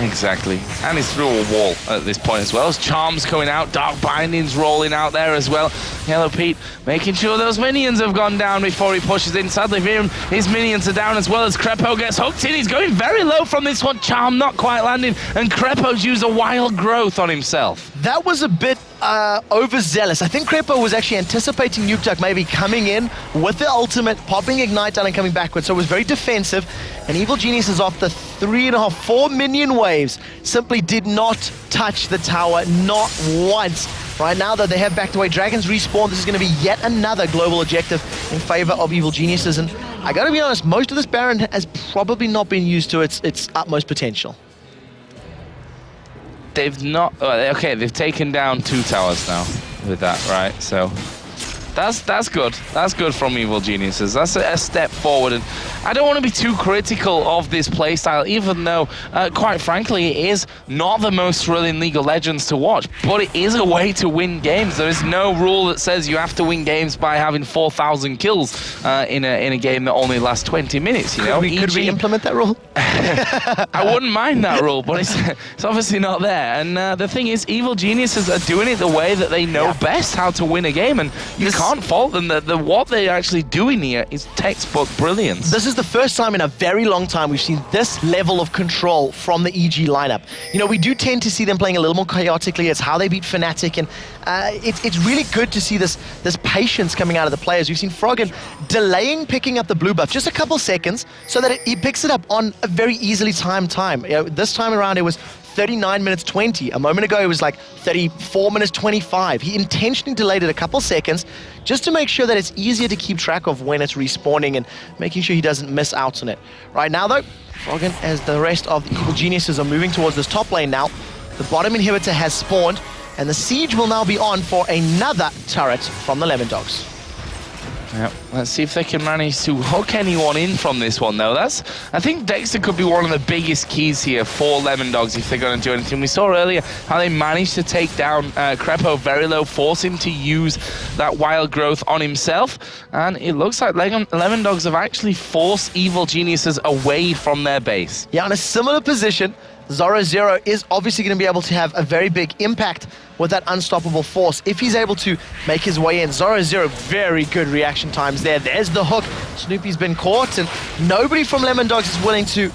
Exactly. And he's through a wall at this point as well. As Charms coming out, Dark Binding's rolling out there as well. Yellow Pete making sure those minions have gone down before he pushes in. Sadly for him, his minions are down as well as Crepo gets hooked in. He's going very low from this one. Charm not quite landing, and Crepo's used a wild growth on himself. That was a bit overzealous. I think Crepo was actually anticipating Nuke Duck maybe coming in with the ultimate, popping Ignite down and coming backwards, so it was very defensive. And Evil Genius is off the 3.5, 4 minion waves, simply did not touch the tower, not once. Right now, though, they have backed away. Dragons respawn. This is going to be yet another global objective in favor of Evil Geniuses. And I got to be honest, most of this Baron has probably not been used to its utmost potential. They've not... okay, they've taken down 2 towers now with that, right? So that's good. That's good from Evil Geniuses. That's a step forward. And I don't want to be too critical of this playstyle, even though, quite frankly, it is not the most thrilling League of Legends to watch. But it is a way to win games. There is no rule that says you have to win games by having 4,000 kills in a game that only lasts 20 minutes. You know, could we implement that rule? I wouldn't mind that rule, but it's obviously not there. And the thing is, Evil Geniuses are doing it the way that they know best how to win a game, and you can't can't fault them. What they're actually doing here is textbook brilliance. This is the first time in a very long time we've seen this level of control from the EG lineup. You know, we do tend to see them playing a little more chaotically. It's how they beat Fnatic, and it's really good to see this patience coming out of the players. We've seen Froggen delaying picking up the blue buff just a couple seconds so that he picks it up on a very easily timed time. You know, this time around it was 39 minutes 20. A moment ago it was like 34 minutes 25. He intentionally delayed it a couple seconds just to make sure that it's easier to keep track of when it's respawning and making sure he doesn't miss out on it. Right now though, Froggen, as the rest of the Evil Geniuses are moving towards this top lane now, the bottom inhibitor has spawned and the siege will now be on for another turret from the Lemon Dogs. Yep. Let's see if they can manage to hook anyone in from this one, though. I think Dexter could be one of the biggest keys here for Lemon Dogs if they're going to do anything. We saw earlier how they managed to take down Crepo very low, force him to use that wild growth on himself, and it looks like Lemon Dogs have actually forced Evil Geniuses away from their base. Yeah, in a similar position, Zoro is obviously going to be able to have a very big impact with that unstoppable force if he's able to make his way in. Zoro, very good reaction times there. There's the hook. Snoopy's been caught, and nobody from Lemon Dogs is willing to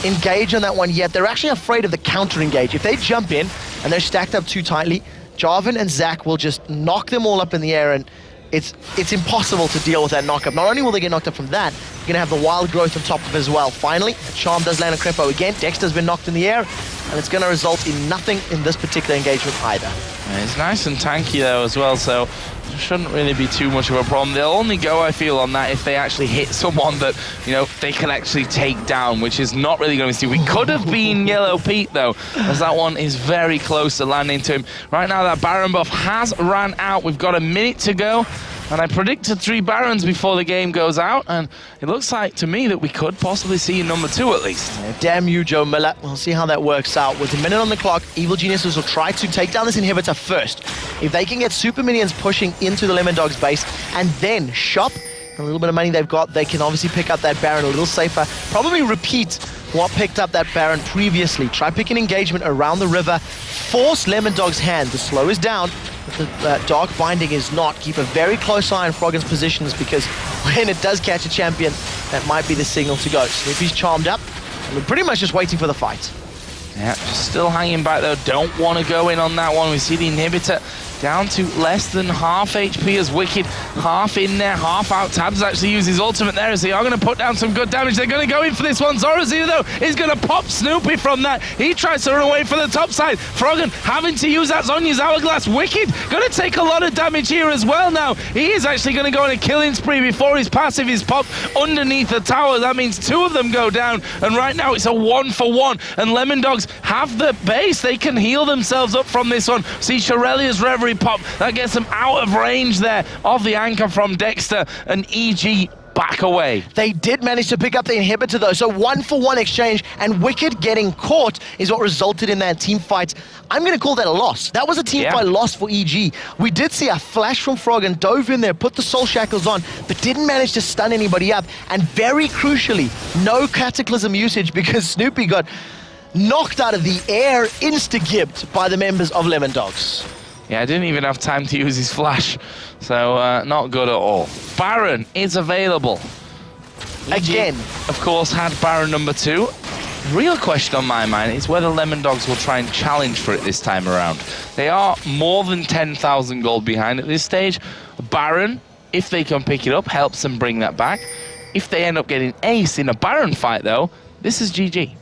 engage on that one yet. They're actually afraid of the counter-engage. If they jump in and they're stacked up too tightly, Jarvan and Zach will just knock them all up in the air, and it's impossible to deal with that knockup. Not only will they get knocked up from that, you're going to have the wild growth on top of it as well. Finally, a charm does land on Crepo again. Dexter's been knocked in the air, and it's going to result in nothing in this particular engagement either. Yeah, it's nice and tanky though as well, so it shouldn't really be too much of a problem. They'll only go, I feel, on that if they actually hit someone that, you know, they can actually take down, which is not really going to see. We could have been Yellow Pete though, as that one is very close to landing to him. Right now that Baron buff has ran out. We've got a minute to go. And I predicted 3 Barons before the game goes out, and it looks like to me that we could possibly see number 2 at least. Yeah, damn you, Joe Miller. We'll see how that works out. With a minute on the clock, Evil Geniuses will try to take down this inhibitor first. If they can get super minions pushing into the Lemon Dogs base and then shop, a little bit of money they've got, they can obviously pick up that Baron a little safer. Probably repeat what picked up that Baron previously. Try picking engagement around the river. Force Lemon Dog's hand. The slow is down, but the dark binding is not. Keep a very close eye on Froggen's positions, because when it does catch a champion, that might be the signal to go. Snoopy's charmed up, and we're pretty much just waiting for the fight. Yeah, just still hanging back though. Don't want to go in on that one. We see the inhibitor down to less than half HP as Wicked. Half in there, half out. Tabs actually use his ultimate there as they are going to put down some good damage. They're going to go in for this one. Zorazir though is going to pop Snoopy from that. He tries to run away for the top side. Froggen having to use that Zonya's Hourglass. Wicked going to take a lot of damage here as well now. He is actually going to go on a killing spree before his passive is popped underneath the tower. That means 2 of them go down, and right now it's a 1-for-1, and Lemon Dogs have the base. They can heal themselves up from this one. See Shirelia's Reverie pop. That gets them out of range there of the anchor from Dexter, and EG back away. They did manage to pick up the inhibitor though, so 1-for-1 exchange, and Wicked getting caught is what resulted in that team fight. I'm going to call that a loss. That was a team fight loss for EG. We did see a flash from Froggen, dove in there, put the soul shackles on, but didn't manage to stun anybody up, and very crucially, no Cataclysm usage because Snoopy got knocked out of the air, insta-gibbed by the members of Lemon Dogs. Yeah, I didn't even have time to use his flash, so not good at all. Baron is available. Again. Of course, had Baron number 2. Real question on my mind is whether Lemon Dogs will try and challenge for it this time around. They are more than 10,000 gold behind at this stage. Baron, if they can pick it up, helps them bring that back. If they end up getting ace in a Baron fight, though, this is GG.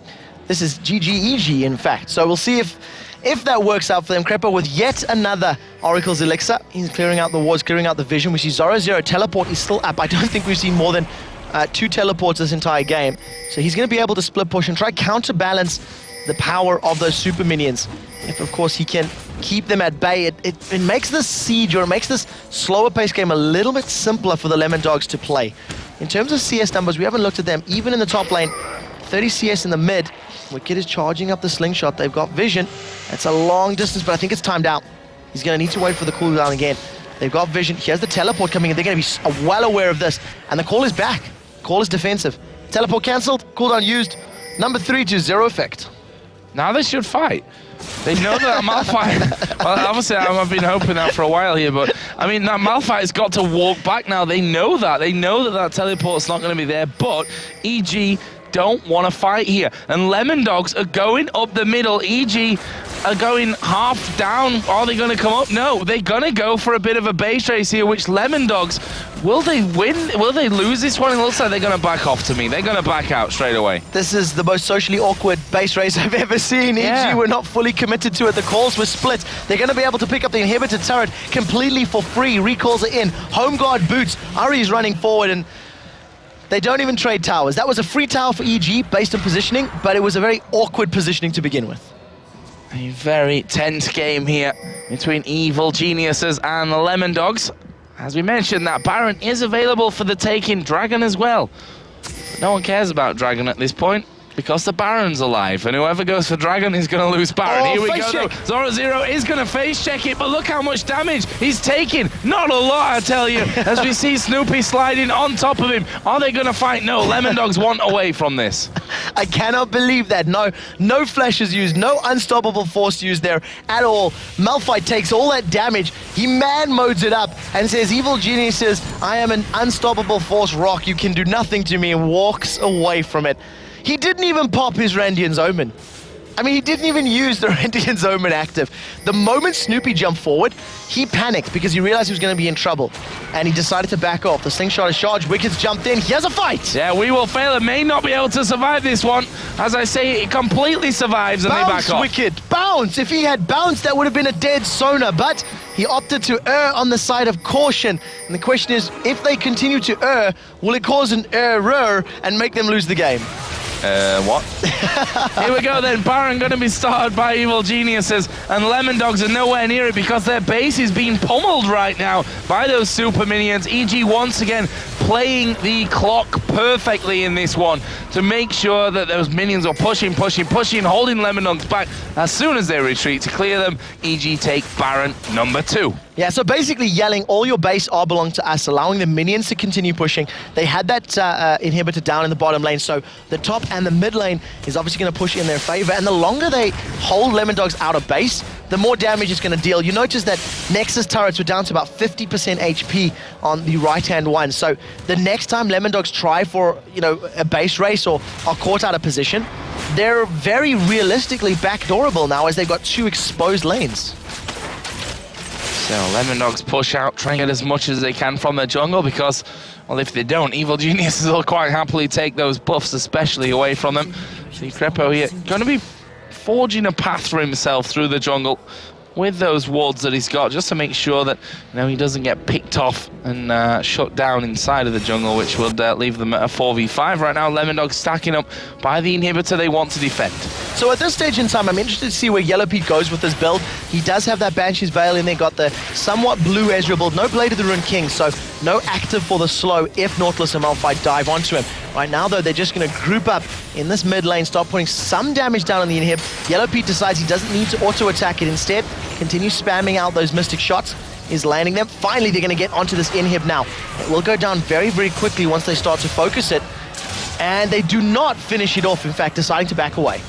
This is GG-EG, in fact. So we'll see if that works out for them. Crepo with yet another Oracle's Elixir. He's clearing out the wards, clearing out the vision. We see Zoro teleport is still up. I don't think we've seen more than 2 teleports this entire game. So he's going to be able to split push and try counterbalance the power of those super minions. If, of course, he can keep them at bay, it makes this siege, or it makes this slower pace game a little bit simpler for the Lemon Dogs to play. In terms of CS numbers, we haven't looked at them. Even in the top lane, 30 CS in the mid. Wicked is charging up the slingshot. They've got vision. That's a long distance, but I think it's timed out. He's going to need to wait for the cooldown again. They've got vision. Here's the teleport coming in. They're going to be well aware of this. And the call is back. Call is defensive. Teleport cancelled. Cooldown used. Number 3 to 0 effect. Now they should fight. They know that Malphite, well, obviously I've been hoping that for a while here, but I mean, that Malphite's got to walk back now. They know that. They know that that teleport's not going to be there, but EG don't want to fight here. And Lemon Dogs are going up the middle. EG are going half down. Are they going to come up? No, they're going to go for a bit of a base race here, which Lemon Dogs, will they win? Will they lose this one? It looks like they're going to back off to me. They're going to back out straight away. This is the most socially awkward base race I've ever seen. EG were not fully committed to it. The calls were split. They're going to be able to pick up the inhibitor turret completely for free. Recalls are in. Home guard boots. Ari's running forward, and they don't even trade towers. That was a free tower for EG based on positioning, but it was a very awkward positioning to begin with. A very tense game here between Evil Geniuses and the Lemon Dogs. As we mentioned, that Baron is available for the taking. Dragon as well. But no one cares about Dragon at this point, because the Baron's alive, and whoever goes for Dragon is going to lose Baron. Here we go, though. Zoro is going to face check it, but look how much damage he's taking. Not a lot, I tell you, as we see Snoopy sliding on top of him. Are they going to fight? No, Lemon Dogs want away from this. I cannot believe that. No flash is used, no unstoppable force used there at all. Malphite takes all that damage. He man modes it up and says, Evil Geniuses, I am an unstoppable force rock. You can do nothing to me, and walks away from it. He didn't even pop his Randian's Omen. I mean, he didn't even use the Randian's Omen active. The moment Snoopy jumped forward, he panicked because he realized he was going to be in trouble, and he decided to back off. The slingshot is charged. Wicked's jumped in. He has a fight. Yeah, We Will Fail and may not be able to survive this one. As I say, it completely survives, and they back off. Wicked. Bounce. If he had bounced, that would have been a dead Sona, but he opted to err on the side of caution. And the question is, if they continue to err, will it cause an error and make them lose the game? What? Here we go then. Baron going to be started by Evil Geniuses, and Lemon Dogs are nowhere near it because their base is being pummeled right now by those super minions. EG once again playing the clock perfectly in this one to make sure that those minions are pushing, holding Lemon Dogs back. As soon as they retreat to clear them, EG take Baron number 2. Yeah, so basically yelling, all your base are belong to us, allowing the minions to continue pushing. They had that inhibitor down in the bottom lane, so the top and the mid lane is obviously going to push in their favor. And the longer they hold Lemon Dogs out of base, the more damage it's going to deal. You notice that Nexus turrets were down to about 50% HP on the right-hand one. So the next time Lemon Dogs try for, a base race or are caught out of position, they're very realistically backdoorable now as they've got 2 exposed lanes. So Lemon Dogs push out, try and get as much as they can from the jungle because, well, if they don't, Evil Geniuses will quite happily take those buffs, especially away from them. See Crepo here, going to be forging a path for himself through the jungle with those wards that he's got, just to make sure that he doesn't get picked off and shut down inside of the jungle, which would leave them at a 4v5. Right now, Lemon Dogs stacking up by the inhibitor they want to defend. So at this stage in time, I'm interested to see where Yellow Pete goes with this build. He does have that Banshee's Veil in there, got the somewhat blue Ezreal build, no Blade of the Rune King, so no active for the slow if Nautilus and Malphite dive onto him. Right now, though, they're just going to group up in this mid lane, start putting some damage down on the inhib. Yellow Pete decides he doesn't need to auto-attack it. Instead, continue spamming out those Mystic shots. Is landing them. Finally, they're going to get onto this inhib now. It will go down very, very quickly once they start to focus it. And they do not finish it off, in fact, deciding to back away.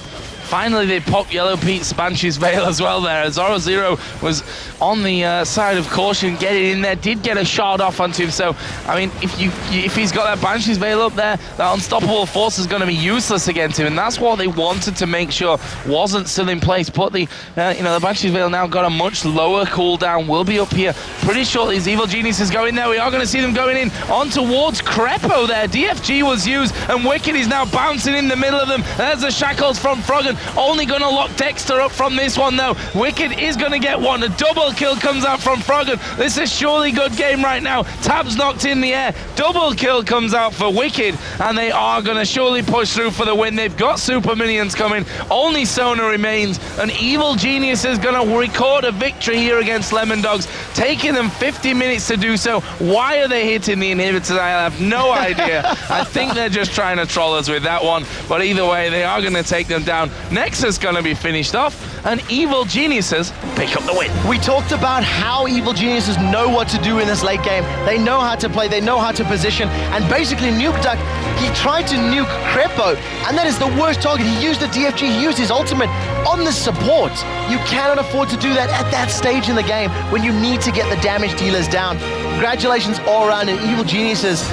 Finally, they pop Yellow Pete's Banshee's Veil as well there. Zoro Zero was on the side of caution, getting in there, did get a shot off onto him. So, I mean, if he's got that Banshee's Veil up there, that unstoppable force is going to be useless against him, and that's what they wanted to make sure wasn't still in place. But the Banshee's Veil now got a much lower cooldown. Will be up here pretty shortly. As Evil Genius is going there, we are going to see them going in on towards Crepo there. DFG was used, and Wicked is now bouncing in the middle of them. There's the shackles from Froggen. Only going to lock Dexter up from this one, though. Wicked is going to get one. A double kill comes out from Froggen. This is surely good game right now. Tabs knocked in the air. Double kill comes out for Wicked, and they are going to surely push through for the win. They've got super minions coming. Only Sona remains. An Evil Genius is going to record a victory here against Lemon Dogs, taking them 50 minutes to do so. Why are they hitting the inhibitors? I have no idea. I think they're just trying to troll us with that one. But either way, they are going to take them down. Nexus going to be finished off, and Evil Geniuses pick up the win. We talked about how Evil Geniuses know what to do in this late game. They know how to play, they know how to position, and basically Nuke Duck He tried to nuke Crepo, and that is the worst target. He used the DFG, he used his ultimate on the support. You cannot afford to do that at that stage in the game when you need to get the damage dealers down. Congratulations all around, and Evil Geniuses,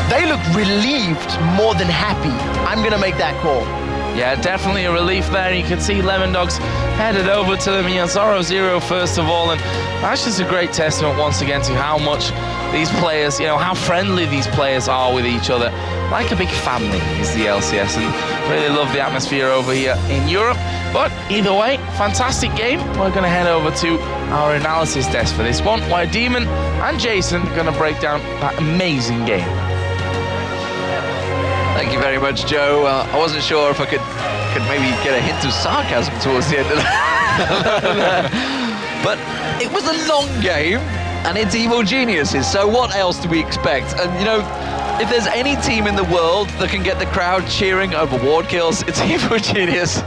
they look relieved more than happy. I'm gonna make that call. Yeah, definitely a relief there. You can see Lemon Dogs headed over to them. Yeah, 0-0 first of all, and that's just a great testament once again to how much these players, you know, how friendly these players are with each other. Like a big family is the LCS, and really love the atmosphere over here in Europe. But either way, fantastic game. We're going to head over to our analysis desk for this one, where Demon and Jason are going to break down that amazing game. Thank you very much, Joe. I wasn't sure if I could maybe get a hint of sarcasm towards the end of that. But it was a long game, and it's Evil Geniuses, so what else do we expect? And, you know, if there's any team in the world that can get the crowd cheering over ward kills, it's Evil Genius.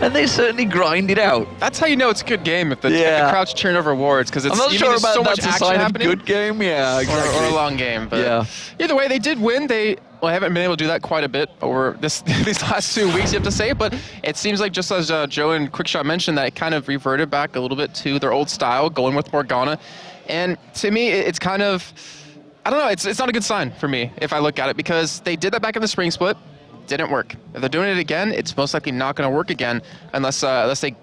And they certainly grind it out. That's how you know it's a good game, if the crowd's cheering over wards, because it's I'm not sure about so that's much a action sign happening. of good game, yeah, exactly. Or a long game, but yeah. Either way, they did win. Well, I haven't been able to do that quite a bit over these last 2 weeks, you have to say, but it seems like, just as Joe and Quickshot mentioned, that it kind of reverted back a little bit to their old style, going with Morgana. And to me, it's kind of, I don't know, it's not a good sign for me if I look at it, because they did that back in the spring split, didn't work. If they're doing it again, it's most likely not going to work again unless they,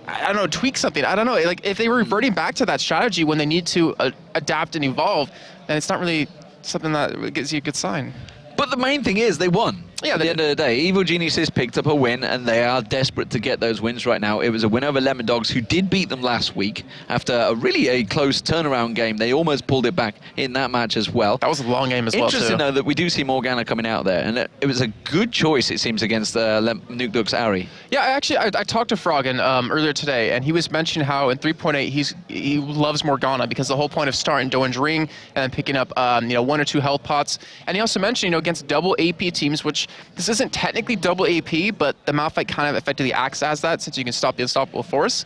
I don't know, tweak something. I don't know, like if they were reverting back to that strategy when they need to adapt and evolve, then it's not really something that gives you a good sign. But the main thing is they won. Yeah, at the end of the day, Evil Geniuses picked up a win, and they are desperate to get those wins right now. It was a win over Lemon Dogs, who did beat them last week after a close turnaround game. They almost pulled it back in that match as well. That was a long game as well, too. Interesting, though, that we do see Morgana coming out there, and it was a good choice, it seems, against Nuke Duck's Ari. Yeah, I talked to Froggen earlier today, and he was mentioning how in 3.8 he loves Morgana, because the whole point of starting Doan's Ring and then picking up 1 or 2 health pots. And he also mentioned, against double AP teams, which this isn't technically double AP, but the Malphite kind of effectively acts as that, since you can stop the unstoppable force.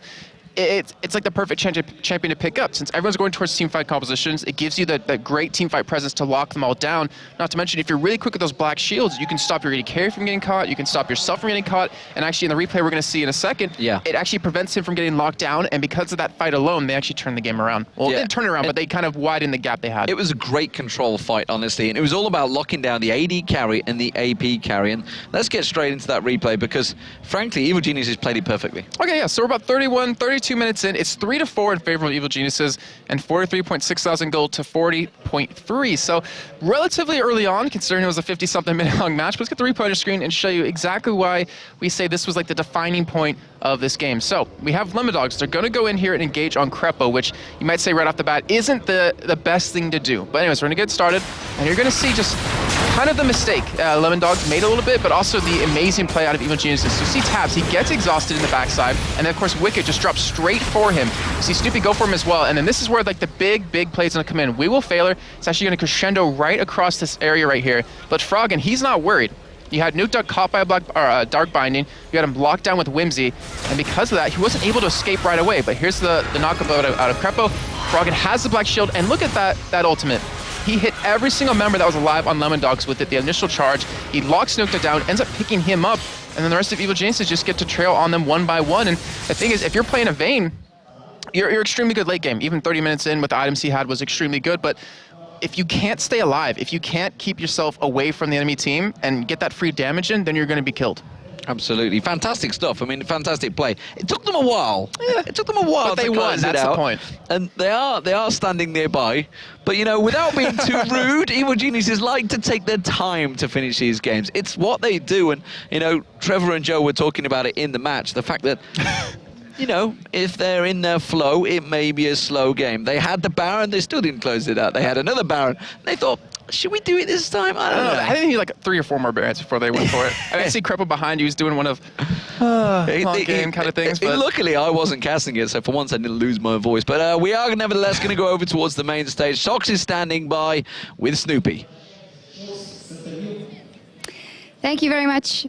It's like the perfect champion to pick up. Since everyone's going towards teamfight compositions, it gives you that great teamfight presence to lock them all down. Not to mention, if you're really quick with those black shields, you can stop your AD carry from getting caught, you can stop yourself from getting caught, and actually in the replay we're going to see in a second, it actually prevents him from getting locked down, and because of that fight alone, they actually turn the game around. Well, they didn't turn it around, but they kind of widened the gap they had. It was a great control fight, honestly, and it was all about locking down the AD carry and the AP carry. And let's get straight into that replay, because frankly, Evil Geniuses played it perfectly. Okay, yeah, so we're about 32 minutes in. It's 3-4 in favor of Evil Geniuses, and 43.6 thousand gold to 40.3. So relatively early on, considering it was a 50-something minute long match. But let's get the replay on your screen and show you exactly why we say this was like the defining point of this game. So we have Lemon Dogs. They're going to go in here and engage on Crepo, which you might say right off the bat isn't the best thing to do. But anyways, we're going to get started, and you're going to see just kind of the mistake Lemon Dogs made a little bit, but also the amazing play out of Evil Geniuses. So you see Tabs, he gets exhausted in the backside, and then of course Wicked just drops straight for him. You see Snoopy go for him as well, and then this is where like the big play is going to come in. We will fail her. It's actually going to crescendo right across this area right here. But Froggen, he's not worried. You had Nuke Duck caught by a Dark Binding. You had him locked down with Whimsy, and because of that, he wasn't able to escape right away. But here's the knockup out of Crepo. Froggen has the Black Shield, and look at that ultimate. He hit every single member that was alive on Lemon Dogs with it, the initial charge. He locks Nuke Duck down, ends up picking him up, and then the rest of Evil Geniuses just get to trail on them one by one. And the thing is, if you're playing a Vayne, you're extremely good late game. Even 30 minutes in with the items he had was extremely good, but if you can't stay alive, if you can't keep yourself away from the enemy team and get that free damage in, then you're going to be killed. Absolutely. Fantastic stuff. I mean, fantastic play. It took them a while. Yeah. It took them a while but they won. That's the point. And they are standing nearby. But, without being too rude, Evil Geniuses like to take their time to finish these games. It's what they do. And, Trevor and Joe were talking about it in the match. The fact that... if they're in their flow, it may be a slow game. They had the Baron, they still didn't close it out. They had another Baron. They thought, should we do it this time? I don't know. I think he had like 3 or 4 more Barons before they went for it. I see Crepo behind you. He's doing one of long game kind of things. But luckily, I wasn't casting it, so for once I didn't lose my voice. But we are nevertheless going to go over towards the main stage. Sox is standing by with Snoopy. Thank you very much.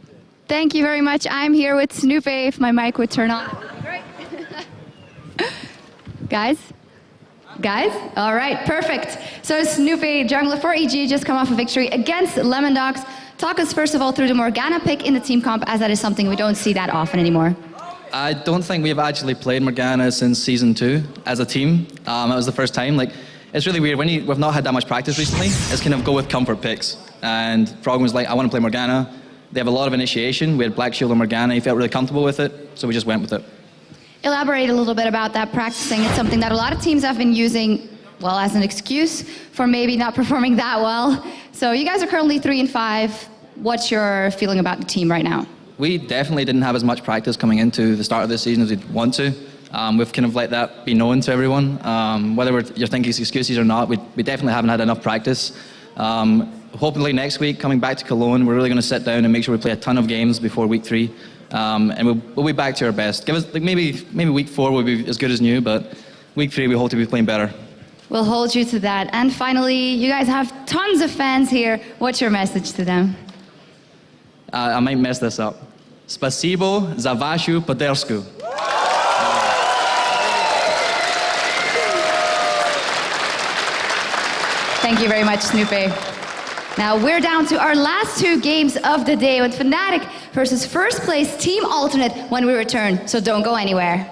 Thank you very much. I'm here with Snoopy, if my mic would turn on. Guys? Guys? All right, perfect. So Snoopy, jungler for EG, just come off a victory against Lemon Dogs. Talk us first of all through the Morgana pick in the team comp, as that is something we don't see that often anymore. I don't think we've actually played Morgana since Season 2 as a team. It was the first time. Like, it's really weird. We've not had that much practice recently. It's kind of go with comfort picks. And Frog was like, I want to play Morgana. They have a lot of initiation. We had Black Shield and Morgana. He felt really comfortable with it, so we just went with it. Elaborate a little bit about that practicing. It's something that a lot of teams have been using, well, as an excuse for maybe not performing that well. So you guys are currently 3-5. What's your feeling about the team right now? We definitely didn't have as much practice coming into the start of this season as we'd want to. We've kind of let that be known to everyone. Whether you're thinking it's excuses or not, we definitely haven't had enough practice. Hopefully next week, coming back to Cologne, we're really going to sit down and make sure we play a ton of games before week 3. And we'll be back to our best. Give us, like, maybe week 4 will be as good as new, but week 3 we hope to be playing better. We'll hold you to that. And finally, you guys have tons of fans here. What's your message to them? I might mess this up. Spasibo za vashu podelsku. Thank you very much, Snoopy. Now we're down to our last 2 games of the day with Fnatic versus first place Team Alternate when we return, so don't go anywhere.